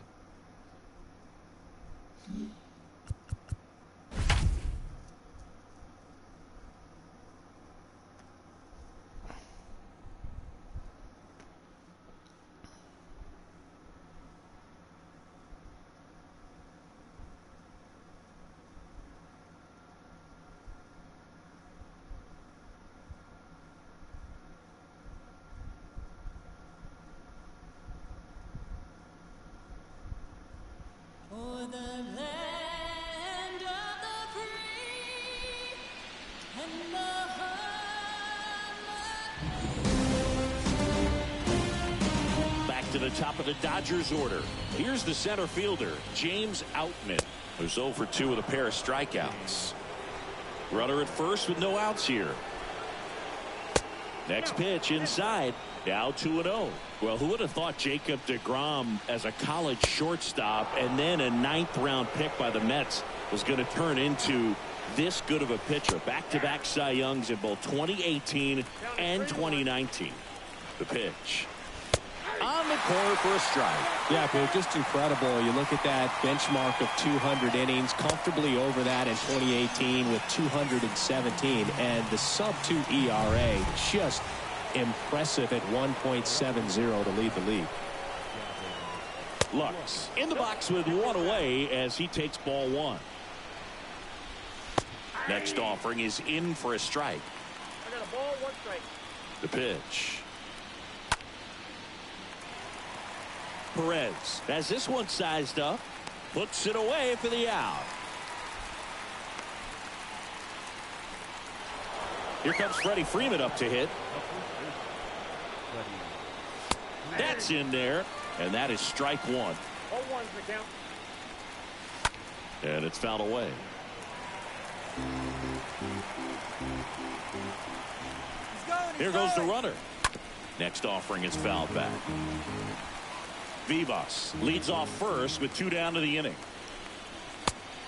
To the top of the Dodgers order. Here's the center fielder, James Outman, who's 0 for 2 with a pair of strikeouts. Runner at first with no outs here. Next pitch inside. Now 2-0. Well, who would have thought Jacob deGrom as a college shortstop and then a 9th round pick by the Mets was going to turn into this good of a pitcher. Back-to-back Cy Youngs in both 2018 and 2019. The pitch. On the corner for a strike. Yeah, but just incredible. You look at that benchmark of 200 innings, comfortably over that in 2018 with 217, and the sub-2 ERA just impressive at 1.70 to lead the league. Lux in the box with one away as he takes ball one. Next offering is in for a strike. I got a ball, 1 strike. The pitch. Perez has this one sized up, puts it away for the out. Here comes Freddie Freeman up to hit. That's in there, and that is strike one. 0-1's the count. And it's fouled away. Here goes the runner. Next offering is fouled back. Vivas leads off first with 2 down to the inning.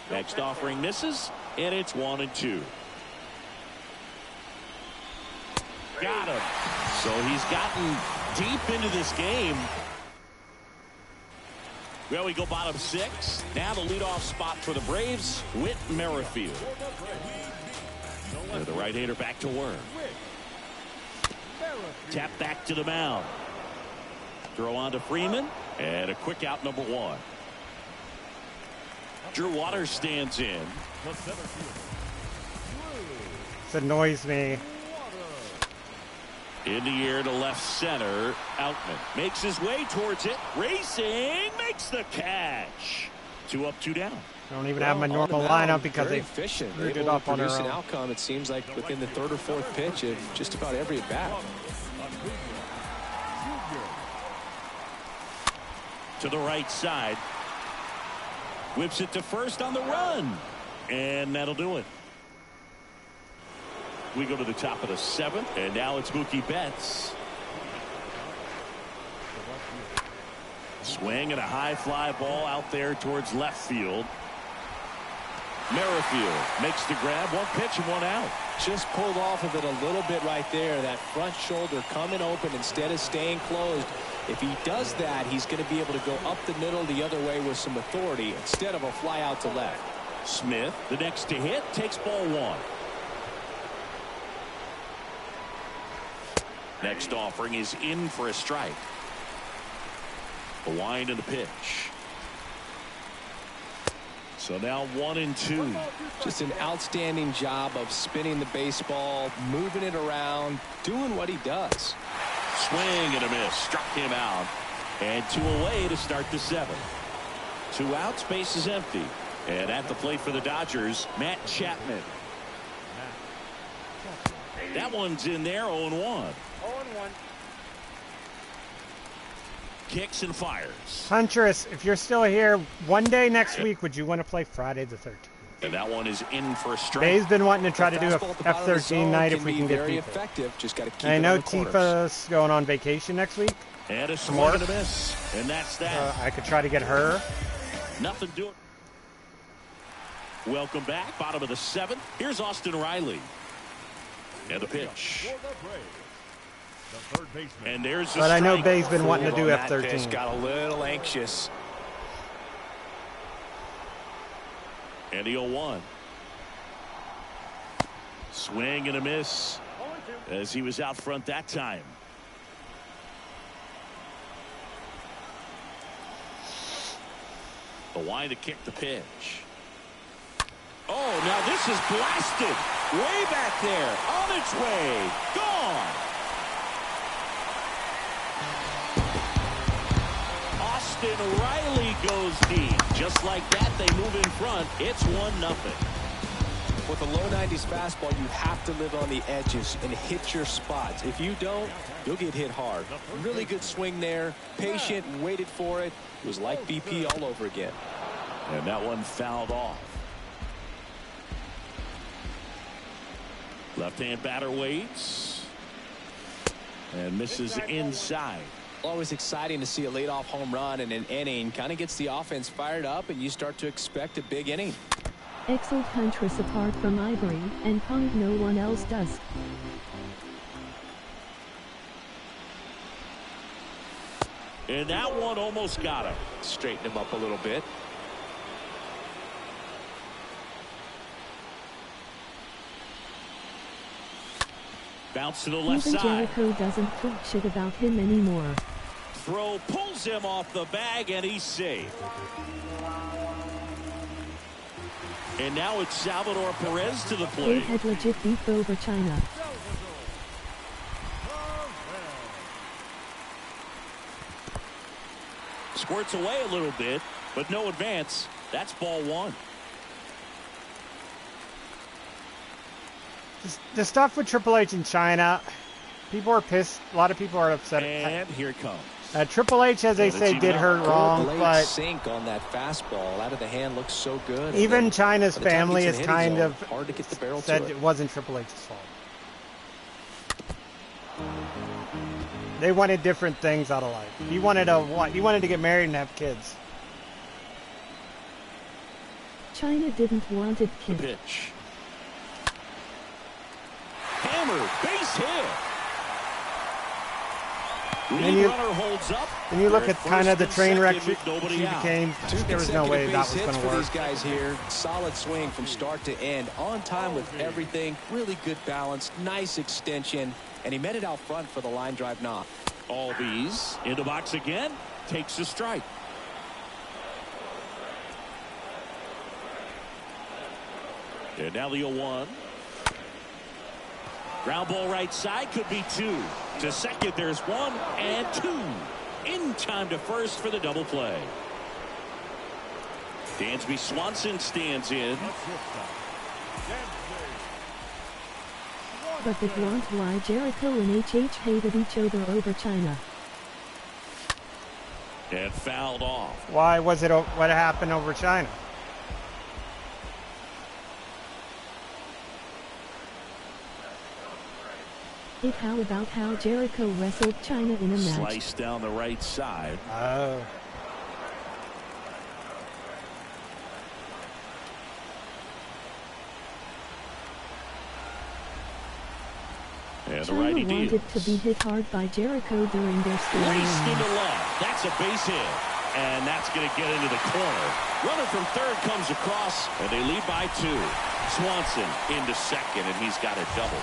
Next offering misses, and it's 1-2. Got him. So he's gotten deep into this game. Well, we go bottom 6. Now the leadoff spot for the Braves, Whit Merrifield. The right-hander back to work. Tap back to the mound. Throw on to Freeman. And a quick out, number 1. Drew Waters stands in. This annoys me. In the air to left center. Outman makes his way towards it. Racing. Makes the catch. 2 up, 2 down. I don't even have my normal lineup because they efficient. screwed it up on their Produce an own. outcome, it seems like, within the 3rd or 4th pitch of just about every at bat. To the right side. Whips it to first on the run. And that'll do it. We go to the top of the 7th. And now it's Mookie Betts. Swing and a high fly ball out there towards left field. Merrifield makes the grab. 1 pitch and 1 out. Just pulled off of it a little bit right there. That front shoulder coming open instead of staying closed. If he does that, he's going to be able to go up the middle the other way with some authority instead of a fly out to left. Smith, the next to hit, takes ball 1. Next offering is in for a strike. The wind and the pitch. So now 1-2. Just an outstanding job of spinning the baseball, moving it around, doing what he does. Swing and a miss. Struck him out. And 2 away to start the 7th. 2 outs. Base is empty. And at the plate for the Dodgers, Matt Chapman. That one's in there. 0-1. 0-1. Kicks and fires. Huntress, if you're still here, one day next week, would you want to play Friday the 13th? And that one is in for a strike. Bay's been wanting to try to do a F13 night if we can get people. Effective. Just got to keep I it know on the corners. Tifa's going on vacation next week. And a swing and a miss. And that's that. I could try to get her. Nothing doing. Welcome back. Bottom of the 7th. Here's Austin Riley. And the pitch. The third baseman. And there's the But I know strike. Bay's been wanting to do That F13. pitch got a little anxious. And the 0-1. Swing and a miss as he was out front that time. The wind to kick the pitch. Oh, now this is blasted. Way back there. On its way. Gone. Austin Riley goes deep. Just like that, they move in front. It's 1-0. With a low 90s fastball, you have to live on the edges and hit your spots. If you don't, you'll get hit hard. Really good swing there. Patient, waited for it. It was like BP all over again. And that one fouled off. Left-hand batter waits. And misses inside. Always exciting to see a leadoff home run in an inning. Kind of gets the offense fired up, and you start to expect a big inning. Excellent huntress apart from Ivory and Punk, no one else does. And that one almost got him. Straighten him up a little bit. Bounce to the left Even side. Jericho doesn't talk shit about him anymore. Throw pulls him off the bag, and he's safe. And now it's Salvador Perez to the They plate. had legit beef over China. Squirts away a little bit, but no advance. That's ball 1. The stuff with Triple H in China, people are pissed. A lot of people are upset. And here it comes. Triple H, as they say, did her wrong, but sink on that fastball out of the hand looks so good. even China's by the time family it's is in hitting kind zone, of hard to get the barrel said to it it. wasn't Triple H's fault. They wanted different things out of life. He wanted to get married and have kids. China didn't want it, The kid. pitch. Hammer, base hit. Lead runner holds up. When you look They're at kind of the first train and wreck second she with nobody out. became, there was no way that was going to for work. these guys here. Solid swing from start to end. On time with everything. Really good balance. Nice extension. And he met it out front for the line drive knock. Albies in the box again. Takes a strike. And now the 0-1. Ground ball right side, could be 2. To second, there's 1 and 2. In time to first for the double play. Dansby Swanson stands in. But that was why Jericho and HH hated each other over China. And fouled off. Why was it? What happened over China? How about how Jericho wrestled China in a match? Slice down the right side. Oh. And the China righty wanted deals. to be hit hard by Jericho during their Raced storyline. into left. That's a base hit. And that's going to get into the corner. Runner from third comes across, and they lead by 2. Swanson into second, and he's got a double.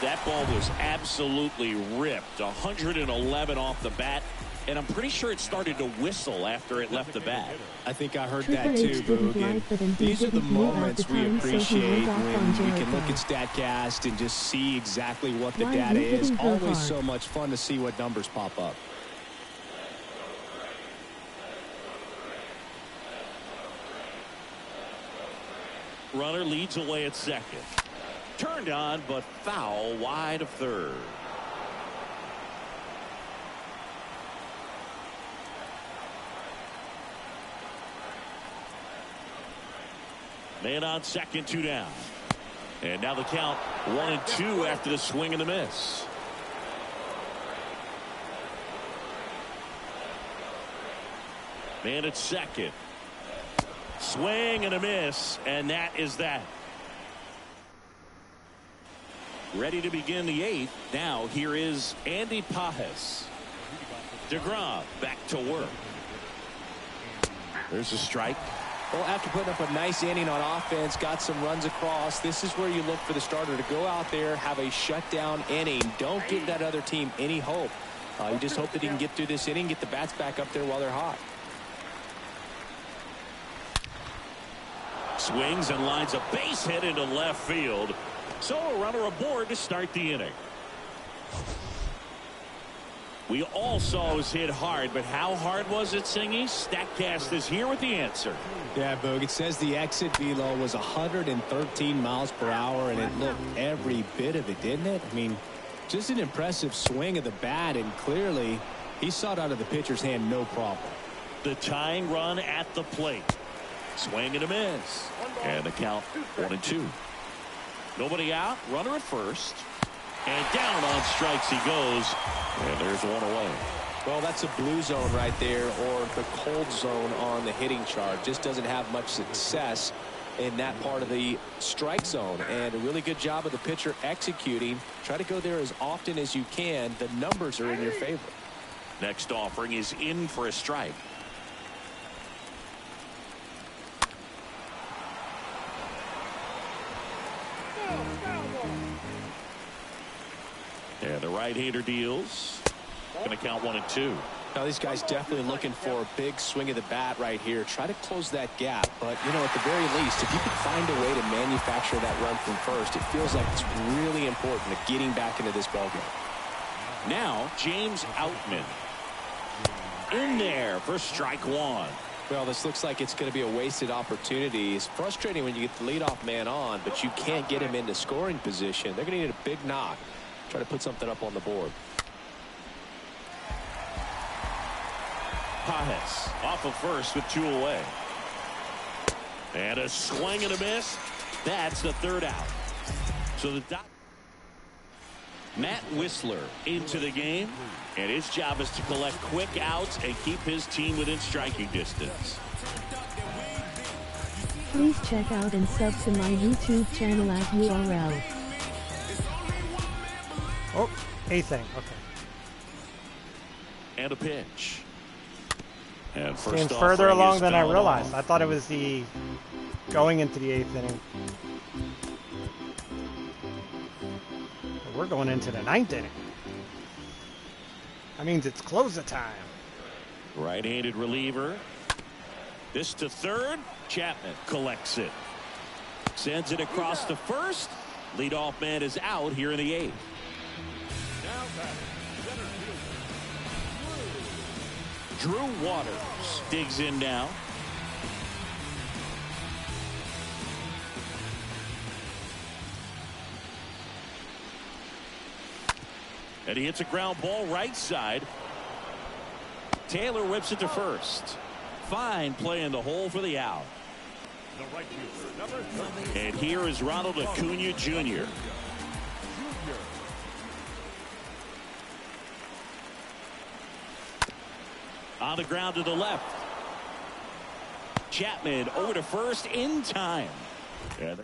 That ball was absolutely ripped. 111 off the bat. And I'm pretty sure it started to whistle after it left the bat. I think I heard Triple that H too, didn't Boog. like it and he These are the didn't move out moments the we time, so he appreciate went off when on we can Jericho. look at StatCast and just see exactly what the Why data you is. hitting her Always hard? so much fun to see what numbers pop up. Runner leads away at second. Turned on, but foul wide of third. Man on second, 2 down. And now the count 1-2 after the swing and the miss. Man at second. Swing and a miss, and that is that. Ready to begin the 8th. Now here is Andy Pages. DeGrom back to work. There's a strike. Well, after putting up a nice inning on offense, got some runs across, this is where you look for the starter to go out there, have a shutdown inning. Don't give that other team any hope. You just hope that he can get through this inning, get the bats back up there while they're hot. Swings and lines a base hit into left field. So a runner aboard to start the inning. We all saw it was hit hard, but how hard was it, Singy? StatCast is here with the answer. Yeah, Boog, it says the exit velo was 113 miles per hour, and it looked every bit of it, didn't it? I mean, just an impressive swing of the bat, and clearly he saw it out of the pitcher's hand no problem. The tying run at the plate. Swing and a miss. And the count 1-2. Nobody out. Runner at first. And down on strikes he goes. And there's one away. Well, that's a blue zone right there, or the cold zone on the hitting chart. Just doesn't have much success in that part of the strike zone. And a really good job of the pitcher executing. Try to go there as often as you can. The numbers are in your favor. Next offering is in for a strike. And the right-hander deals. Going to count 1-2. Now these guys definitely looking for a big swing of the bat right here. Try to close that gap. But, you know, at the very least, if you can find a way to manufacture that run from first, it feels like it's really important to getting back into this ballgame. Now, James Outman. In there for strike one. Well, this looks like it's going to be a wasted opportunity. It's frustrating when you get the leadoff man on, but you can't get him into scoring position. They're going to need a big knock. Try to put something up on the board. Pages off of first with 2 away. And a swing and a miss. That's the 3rd out. So the Matt Whistler into the game. And his job is to collect quick outs and keep his team within striking distance. Please check out and sub to my YouTube channel at URL. Oh, 8th inning. Okay. And a pitch. And first Seems off, further along than I fouled realized. off. I thought it was the going into the 8th inning. But we're going into the 9th inning. That means it's closer time. Right-handed reliever. This to third. Chapman collects it. Sends it across to first. Leadoff man is out here in the 8th. Drew Waters digs in now. And he hits a ground ball right side. Taylor whips it to first. Fine play in the hole for the out. And here is Ronald Acuna Jr. On the ground to the left. Chapman over to first in time. And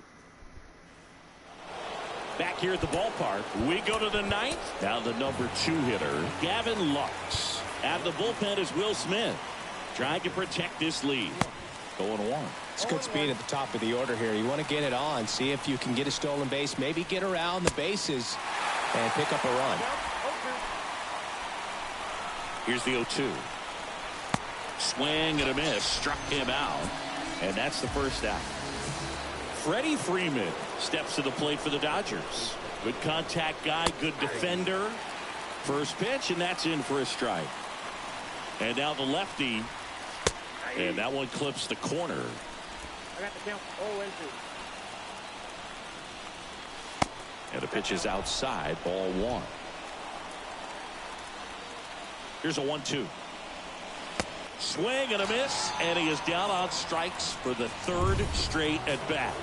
back here at the ballpark, we go to the 9th. Now the number 2 hitter, Gavin Lux. At the bullpen is Will Smith, trying to protect this lead. 0-1. It's good speed at the top of the order here. You want to get it on, see if you can get a stolen base, maybe get around the bases and pick up a run. Here's the 0-2. Swing and a miss, struck him out, and that's the first out. Freddie Freeman steps to the plate for the Dodgers. Good contact guy, good defender. First pitch, and that's in for a strike. And now the lefty, and that one clips the corner. I got the count 0-2. And the pitch is outside, ball 1. Here's a 1-2. Swing and a miss, and he is down on strikes for the 3rd straight at bat.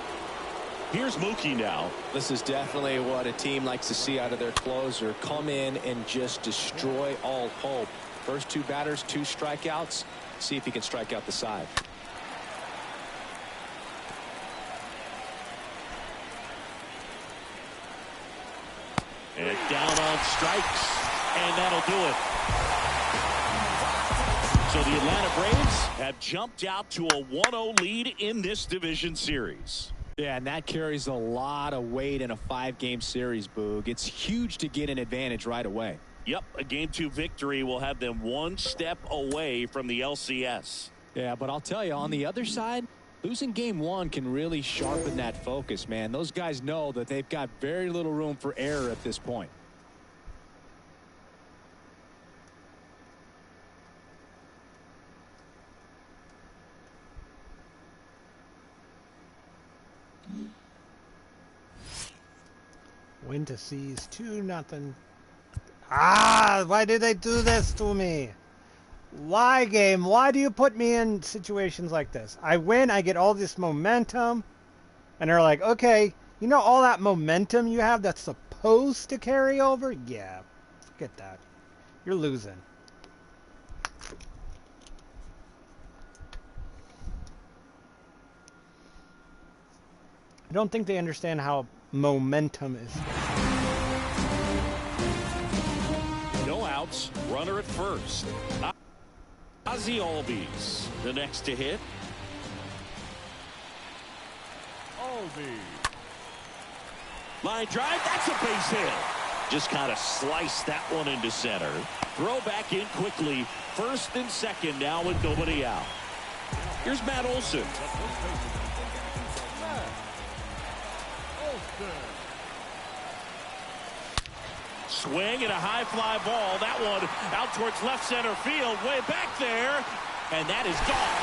Here's Mookie now. This is definitely what a team likes to see out of their closer. Come in and just destroy all hope. First 2 batters, 2 strikeouts. See if he can strike out the side. And down on strikes, and that'll do it. So the Atlanta Braves have jumped out to a 1-0 lead in this division series. Yeah, and that carries a lot of weight in a 5-game series, Boog. It's huge to get an advantage right away. Yep, a Game 2 victory will have them one step away from the LCS. Yeah, but I'll tell you, on the other side, losing Game 1 can really sharpen that focus, man. Those guys know that they've got very little room for error at this point. Win to seize 2-0. Ah, why did they do this to me? Why, game? Why do you put me in situations like this? I win, I get all this momentum, and they're like, okay, you know all that momentum you have that's supposed to carry over? Yeah, forget that. You're losing. I don't think they understand how momentum is. No outs, runner at first. Ozzie Albies, the next to hit. Albies. Line drive, that's a base hit. Just kind of sliced that one into center. Throw back in quickly. First and second now with nobody out. Here's Matt Olson. Swing and a high fly ball. That one out towards left center field. Way back there. And that is gone.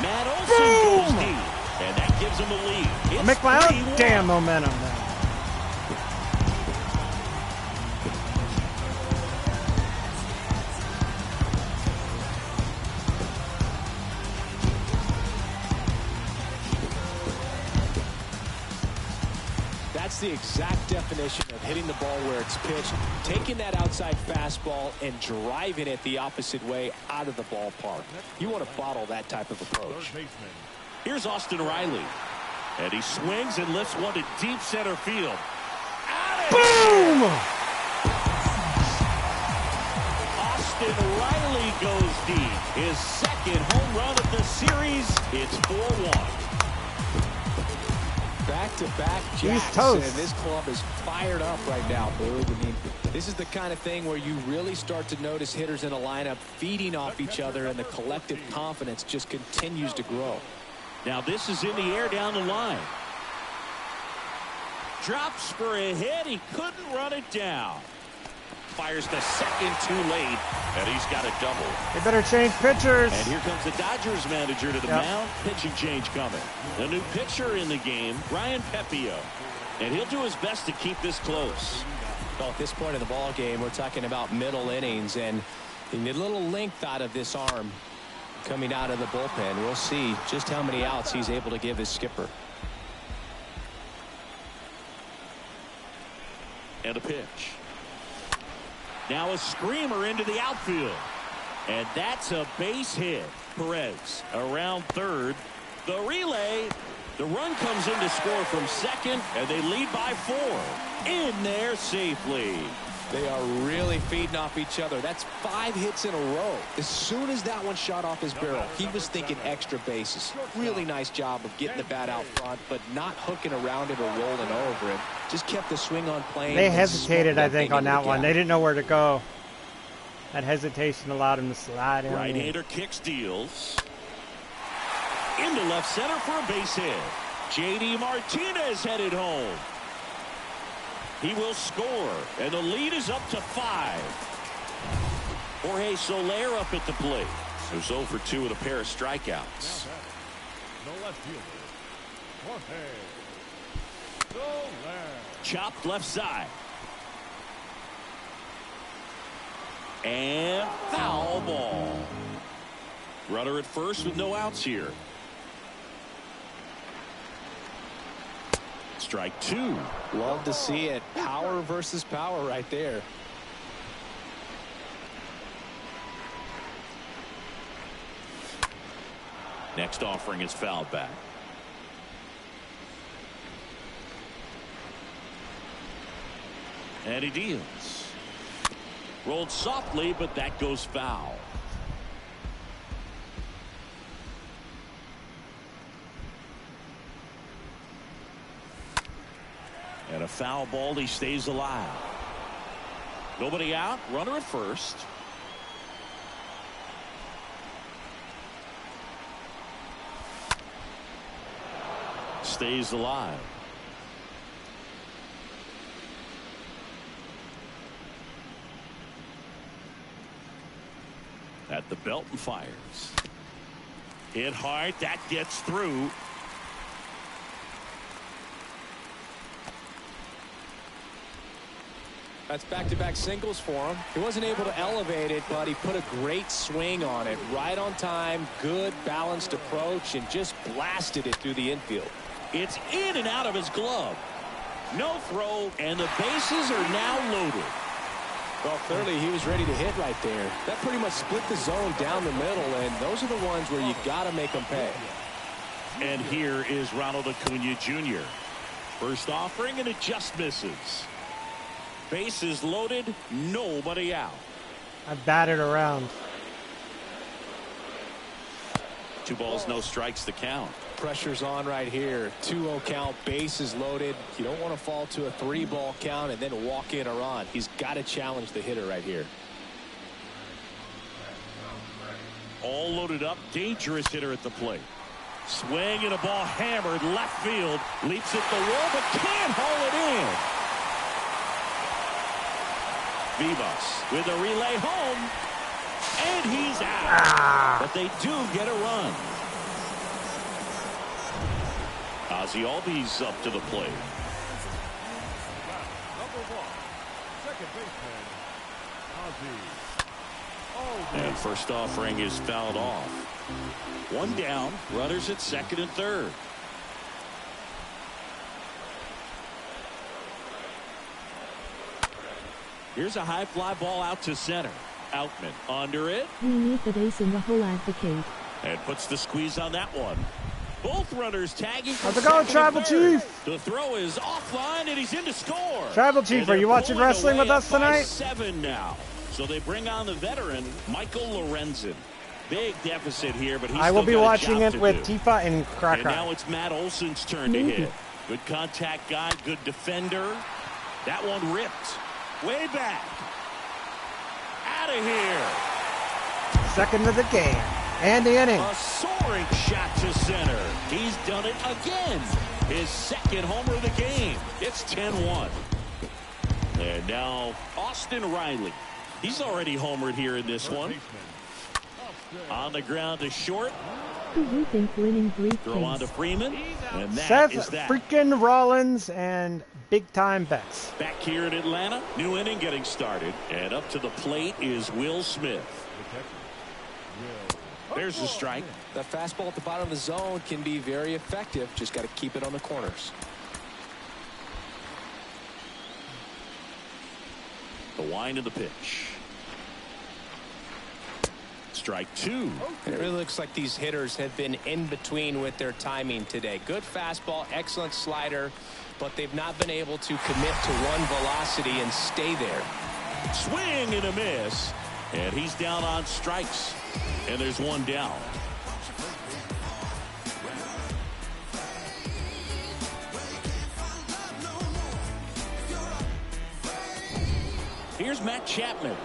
Matt Olson goes deep. And that gives him a lead. I make my own damn momentum now. That's the exact definition of hitting the ball where it's pitched, taking that outside fastball and driving it the opposite way out of the ballpark. You want to bottle that type of approach. Here's Austin Riley. And he swings and lifts one to deep center field. Boom! Austin Riley goes deep. His second home run of the series. It's 4-1. Back-to-back jacks, and this club is fired up right now, Boog. I mean, this is the kind of thing where you really start to notice hitters in a lineup feeding off each other, and the collective confidence just continues to grow. Now this is in the air down the line. Drops for a hit. He couldn't run it down. Fires the second too late, and he's got a double. They better change pitchers. And here comes the Dodgers manager to the mound. Pitching change coming. The new pitcher in the game, Ryan Pepio. And he'll do his best to keep this close. Well, at this point in the ball game, we're talking about middle innings, and you need a little length out of this arm coming out of the bullpen. We'll see just how many outs he's able to give his skipper. And a pitch. Now a screamer into the outfield. And that's a base hit. Perez around third. The relay. The run comes in to score from second, and they lead by 4. In there safely. They are really feeding off each other. That's 5 hits in a row. As soon as that one shot off his barrel, he was thinking extra bases. Really nice job of getting the bat out front, but not hooking around it or rolling over it. Just kept the swing on plane. They hesitated, I think, on that one. They didn't know where to go. That hesitation allowed him to slide in. Right-hander kicks, deals. Into left center for a base hit. J.D. Martinez headed home. He will score, and the lead is up to 5. Jorge Soler up at the plate. Who's 0 for 2 with a pair of strikeouts. The left fielder, Jorge Soler. Chopped left side. And foul ball. Runner at first with no outs here. Strike 2. Love to see it. Power versus power right there. Next offering is fouled back. And he deals. Rolled softly, but that goes foul. And a foul ball. He stays alive. Nobody out. Runner at first. Stays alive. At the belt and fires. Hit hard. That gets through. That's back-to-back singles for him. He wasn't able to elevate it, but he put a great swing on it. Right on time, good balanced approach, and just blasted it through the infield. It's in and out of his glove. No throw, and the bases are now loaded. Well, clearly he was ready to hit right there. That pretty much split the zone down the middle, and those are the ones where you got to make them pay. And here is Ronald Acuna Jr. First offering, and it just misses. Bases loaded, nobody out. I batted around. 2 balls, no strikes to count. Pressure's on right here. 2-0 count, bases loaded. You don't want to fall to a 3-ball count and then walk in a run. He's got to challenge the hitter right here. All loaded up, dangerous hitter at the plate. Swing and a ball hammered left field. Leaps at the wall, but can't haul it in. Vivas with a relay home, and he's out. But they do get a run. Ozzie Albies up to the plate. Number 1, second baseman, Ozzie. And first offering is fouled off. 1 down, runners at second and third. Here's a high fly ball out to center. Outman under it. We need the base in the hole advocate. And puts the squeeze on that one. Both runners tagging. How's it going, Tribal Chief? The throw is offline, and he's in to score. Tribal Chief, are you watching wrestling with us tonight? 7 now. So they bring on the veteran, Michael Lorenzen. Big deficit here, but he's I will be watching it with do. Tifa and Krakow. And now it's Matt Olson's turn to hit. Good contact guy, good defender. That one ripped. Way back. Out of here. Second of the game. And the inning. A soaring shot to center. He's done it again. His second homer of the game. It's 10-1. And now Austin Riley. He's already homered here in this one. On the ground to short. Who you think winning briefcase? Throw on to Freeman. And that Seth is that. freaking Rollins and big time bets. Back here in Atlanta. New inning getting started. And up to the plate is Will Smith. There's the strike. That fastball at the bottom of the zone can be very effective. Just got to keep it on the corners. The wind of the pitch. Strike 2. And it really looks like these hitters have been in between with their timing today. Good fastball, excellent slider, but they've not been able to commit to one velocity and stay there. Swing and a miss. And he's down on strikes. And there's 1 down. Here's Matt Chapman.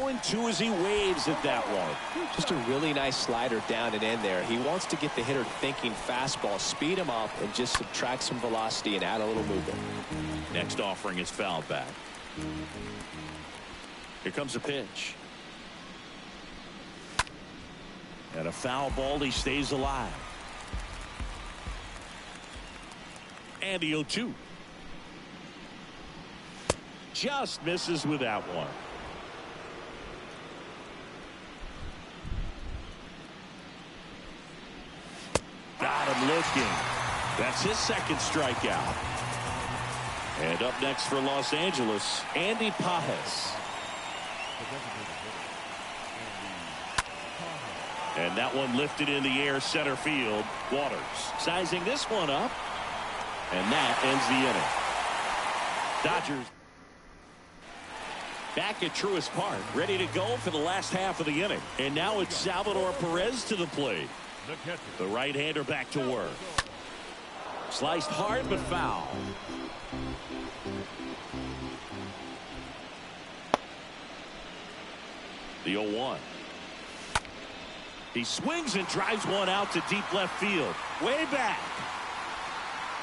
And 2 as he waves at that one. Just a really nice slider down and in there. He wants to get the hitter thinking fastball, speed him up, and just subtract some velocity and add a little movement. Next offering is fouled back. Here comes a pitch. And a foul ball. He stays alive. And the 0-2. Just misses with that one. Got him looking. That's his second strikeout. And up next for Los Angeles, Andy Pages. And that one lifted in the air center field. Waters sizing this one up. And that ends the inning. Dodgers back at Truist Park, ready to go for the last half of the inning. And now it's Salvador Perez to the plate. The right-hander back to work. Sliced hard but foul. The 0-1. He swings and drives one out to deep left field. Way back.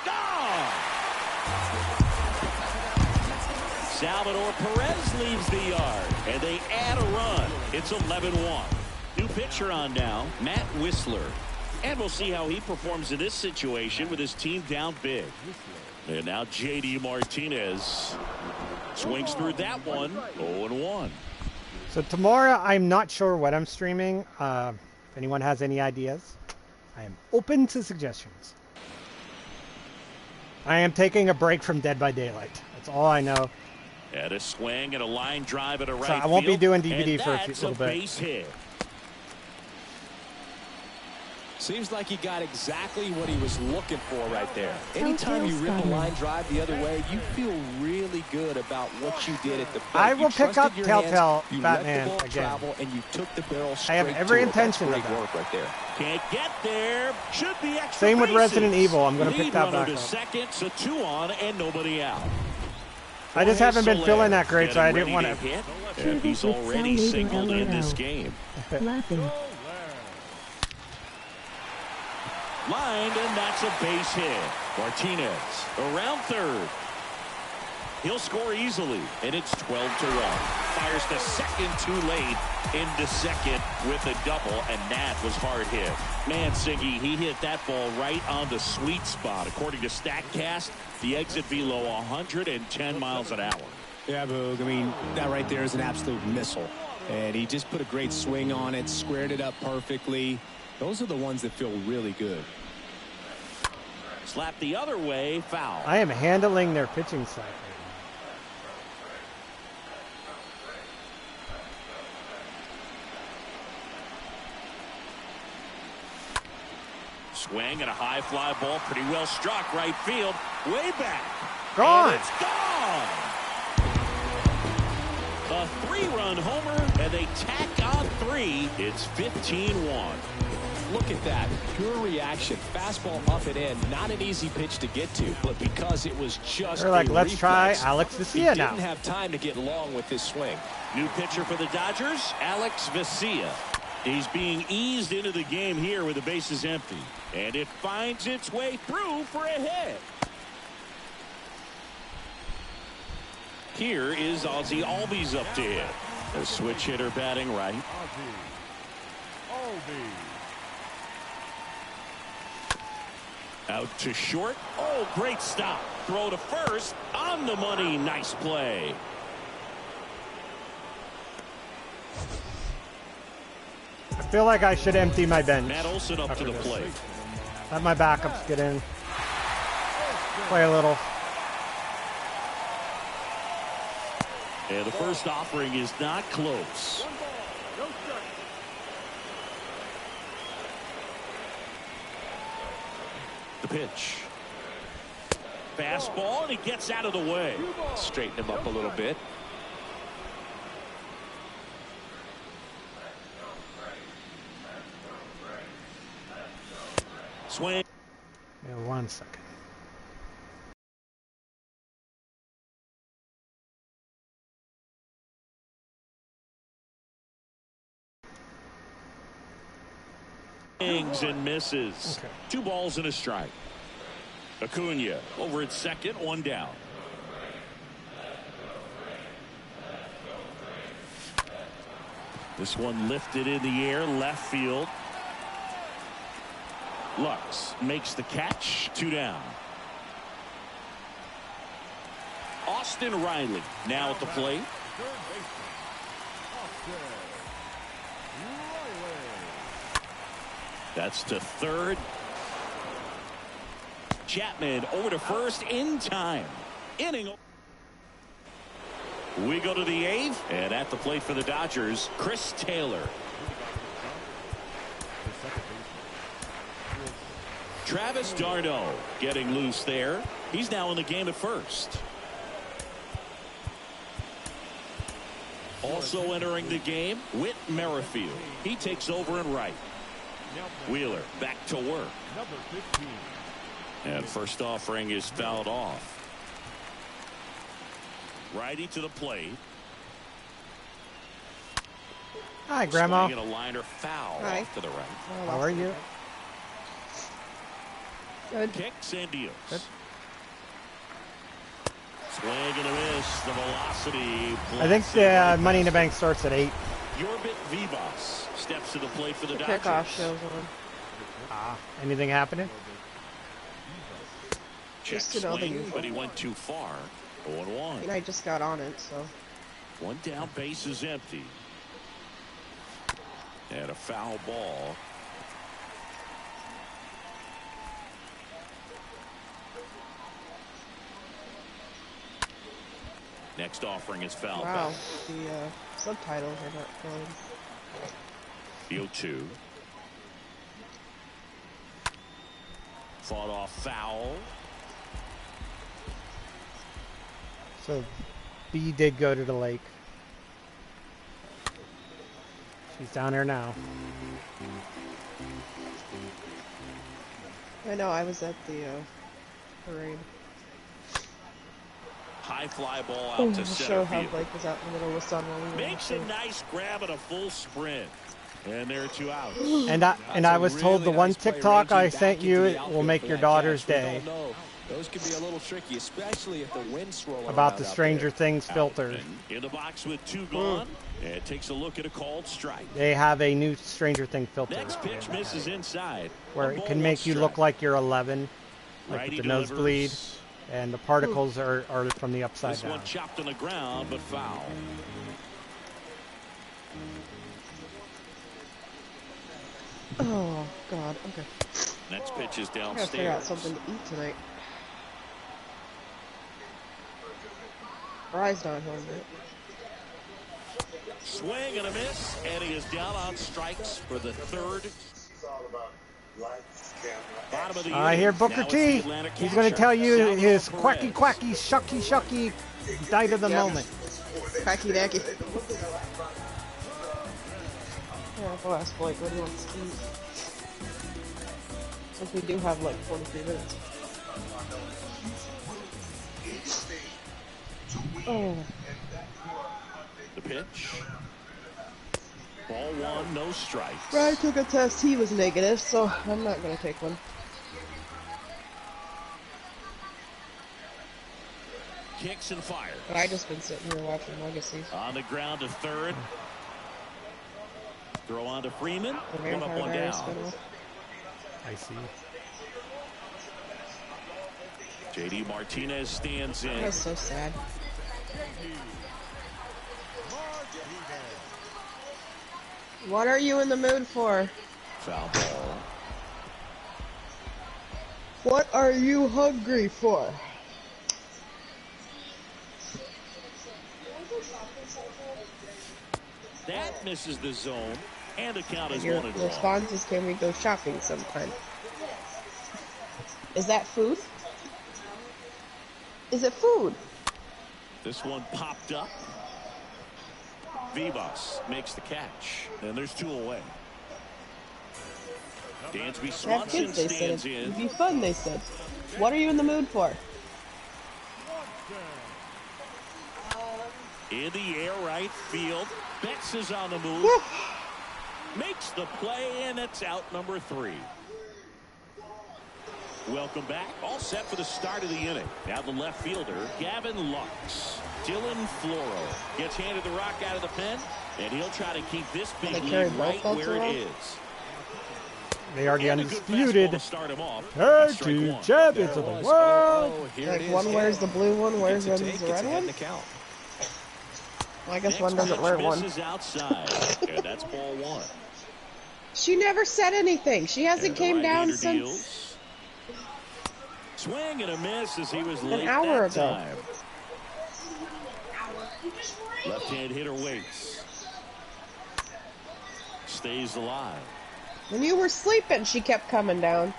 Gone! Salvador Perez leaves the yard, and they add a run. It's 11-1. New pitcher on now, Matt Whistler. And we'll see how he performs in this situation with his team down big. And now J.D. Martinez swings through that one. 0-1. So tomorrow, I'm not sure what I'm streaming. If anyone has any ideas, I am open to suggestions. I am taking a break from Dead by Daylight. That's all I know. And a swing and a line drive at a right So I won't field, be doing DVD for a little little bit. Base hit. Seems like he got exactly what he was looking for right there. Anytime you rip a line drive the other way, you feel really good about what you did at the plate. I will pick up Telltale Batman again. And you took the barrel I have every intention of work right there. Can't get there. Should be extra Same with bases. Resident Evil. I'm going to pick that back to up. second, so 2 on and nobody out. I just haven't been feeling that great, so I didn't want to hit. And he's already singled in this game. Laughing. Lined, and that's a base hit. Martinez around third. He'll score easily, and it's 12-1. Fires to second too late, into second with a double, and that was hard hit. Man, Siggy, he hit that ball right on the sweet spot. According to StatCast, the exit velo 110 miles an hour. Yeah, Boog, I mean, that right there is an absolute missile. And he just put a great swing on it, squared it up perfectly. Those are the ones that feel really good. Slap the other way, foul. I am handling their pitching side. Swing and a high fly ball, pretty well struck, right field, way back. Gone. And it's gone. A 3-run homer, and they tack on 3. It's 15-1. Look at that. Pure reaction. Fastball up and in. Not an easy pitch to get to, but because it was just They're like, let's reflex, try Alex he Vesia now. didn't have time to get long with this swing. New pitcher for the Dodgers, Alex Vesia. He's being eased into the game here with the bases empty. And it finds its way through for a hit. Here is Ozzie Albies up to hit. A switch hitter batting right. Out to short. Oh, great stop. Throw to first. On the money. Nice play. I feel like I should empty my bench. Matt Olson up to the plate. Let my backups get in. Play a little. And the first offering is not close. The pitch. Fastball, and he gets out of the way. Straighten him up a little bit. Swing. Yeah, 1 second. Swings and misses. Okay. 2 balls and a strike. Acuna over at second, 1 down. This one lifted in the air, left field. Lux makes the catch, 2 down. Austin Riley now at the plate. That's to third. Chapman over to first in time. Inning. We go to the 8th, and at the plate for the Dodgers, Chris Taylor. Travis d'Arnaud getting loose there. He's now in the game at first. Also entering the game, Whit Merrifield. He takes over in right. Wheeler back to work. And first offering is fouled off. Righty to the plate. Hi, Grandma. Swinging a liner foul off to the right. How are you? Good. Kicks and deals. Good. Swing and a miss. The velocity. I think the Money in the Bank starts at 8. Yorbit Vivas steps to the plate for the Dodgers. Kickoff shows on. Anything happening? Check swing, but he went too far. 0-1. And I just got on it, so. One down, base is empty. And a foul ball. Next offering is foul. Wow, the subtitles are not going. The 0-2. Fought off foul. So, B did go to the lake. She's down there now. I know, I was at the parade. High fly ball out to center show how field. Blake was out in the middle of the sun while we were Makes a nice grab at a full sprint. And there are 2 outs. And I was told the one TikTok I sent you will make your daughter's day. Those can be a little tricky, especially if the wind's rolling About the Stranger Things filter. In the box with 2 gone. It takes a look at a called strike. They have a new Stranger Things filter. Next pitch misses inside. Where it can make you look like you're 11. Like with the nosebleed. And the particles are from the upside this down. One chopped on the ground, but foul. Oh, God. Okay. Next pitch is I gotta downstairs. figure out something to eat tonight. Fry's not home yet. Swing and a miss, and he is down on strikes for the 3rd. Bottom of the I hear Booker T. He's going to tell you his quacky, shucky died of the moment. Quacky dacky. Yeah, I'll ask Blake what he wants to eat. Since we do have like 43 minutes. Oh. The pitch. Ball 1, no strikes. Brian took a test, he was negative, so I'm not going to take one. Kicks and fires. I just been sitting here watching Legacies. On the ground to 3rd. Throw on to Freeman. One up, one down. I see. Jd Martinez stands in. That's so sad. What are you in the mood for? Foul ball. What are you hungry for? That misses the zone, and the count is Your 1-1. response is, can we go shopping sometime? Is that food? Is it food? This one popped up. Vivas makes the catch, and there's 2 away. Dansby Have Swanson kids, they said. stands It'd in. be fun, they said. What are you in the mood for? In the air, right field. Betts is on the move. Woo. Makes the play, and it's out number 3. Welcome back. All set for the start of the inning. Now the left fielder, Gavin Lux. Dylan Floro gets handed the rock out of the pen, and he'll try to keep this big lead right where it is. They are the undisputed tag team champions of the world. Like one wears the blue one, wears the red one? Well, I guess one doesn't wear one. And that's ball 1. She never said anything. She hasn't came down since... swing and a miss as he was late an hour that ago. time. Left-hand hitter waits. Stays alive. When you were sleeping, she kept coming down.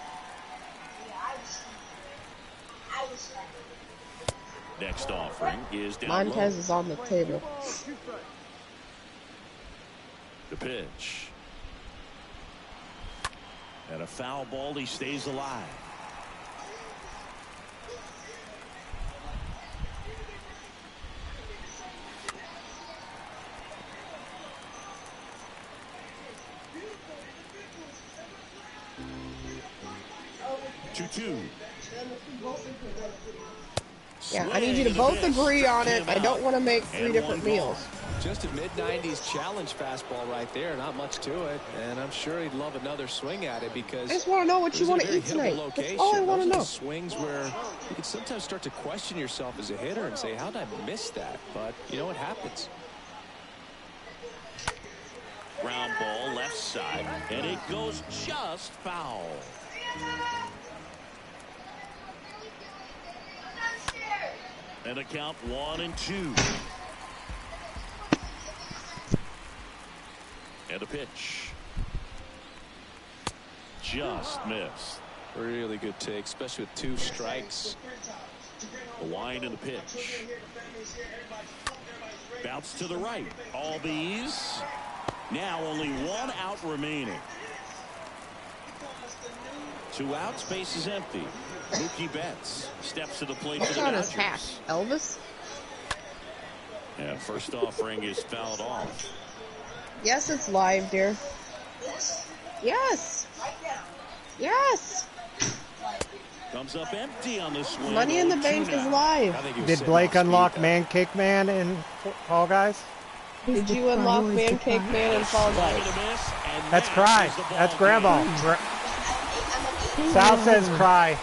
Next offering is down Montez low. is on the table. The pitch. And a foul ball. He stays alive. Two. Yeah, I need you to both agree on it. I don't want to make 3 different meals. Just a mid-90s challenge fastball right there. Not much to it. And I'm sure he'd love another swing at it because I just want to know what you want to eat tonight. That's all I want to know. Swings where you can sometimes start to question yourself as a hitter and say, how did I miss that? But, you know, it happens. Ground ball left side. And it goes just foul. And a count 1-2. And a pitch. Just missed. Really good take, especially with 2 strikes. The wind and the pitch. Bounce to the right. All these. Now only 1 out remaining. 2 outs, base is empty. Mookie Betts steps to the plate for the What's on his hat? Elvis? Yeah, first offering is fouled off. Yes, it's live, dear. Yes. Yes. Comes up empty on the swing. Money in the Bank is live. Did Blake unlock Man Cake Man in Fall Guys? Did you unlock Man Cake Man in Fall Guys? That's Cry. That's Grandma. Sal says Cry.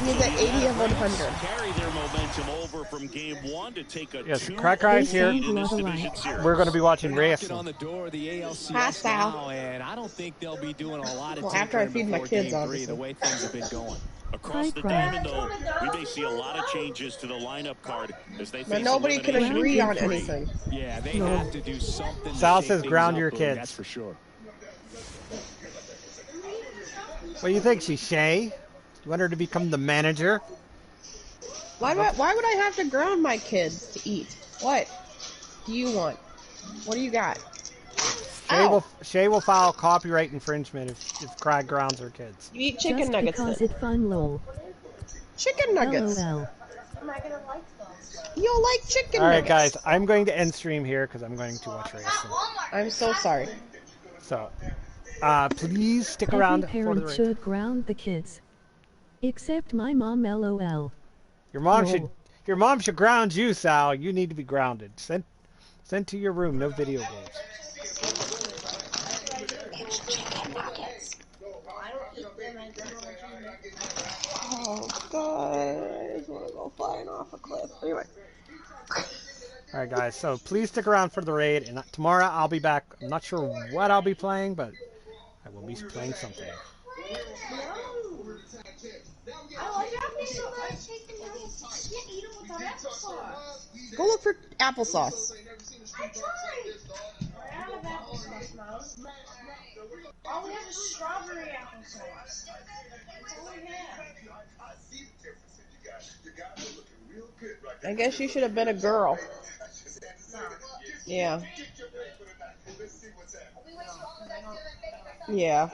He's at 80 of 100. Carry their momentum over from game 1 to take a Yes, Cry's here. We're going to be watching wrestling. On the door of the ALCS Hi, Sal. now, and I don't think they'll be doing a lot of Well, after I feed my before kids, game 3, obviously. the way things have been going. Across the diamond, though, we may see a lot of changes to the lineup card as they But face nobody can elimination agree in on game 3. anything. Yeah, they have to do something. Sal to says shake ground things your up, kids. That's for sure. What do you think, Shay? You want her to become the manager? Why would I have to ground my kids to eat? What do you want? What do you got? Shay will file copyright infringement if Cry grounds her kids. You eat chicken Just nuggets. because it's fun, lol. Chicken nuggets. LOL. You'll like chicken All right, nuggets. guys, I'm going to end stream here because I'm going to watch wrestling. I'm so sorry. So, please stick around Every for the parent race. should ground the kids. Except my mom, LOL. Your mom No. should ground you, Sal. You need to be grounded. Sent to your room. No video games. Oh God, I just want to go flying off a cliff. Anyway. All right, guys. So please stick around for the raid, and tomorrow I'll be back. I'm not sure what I'll be playing, but I will be playing something. Go look for applesauce. I tried. I have applesauce now. All we have is strawberry applesauce. That's all we have. I guess you should have been a girl. Yeah. Yeah.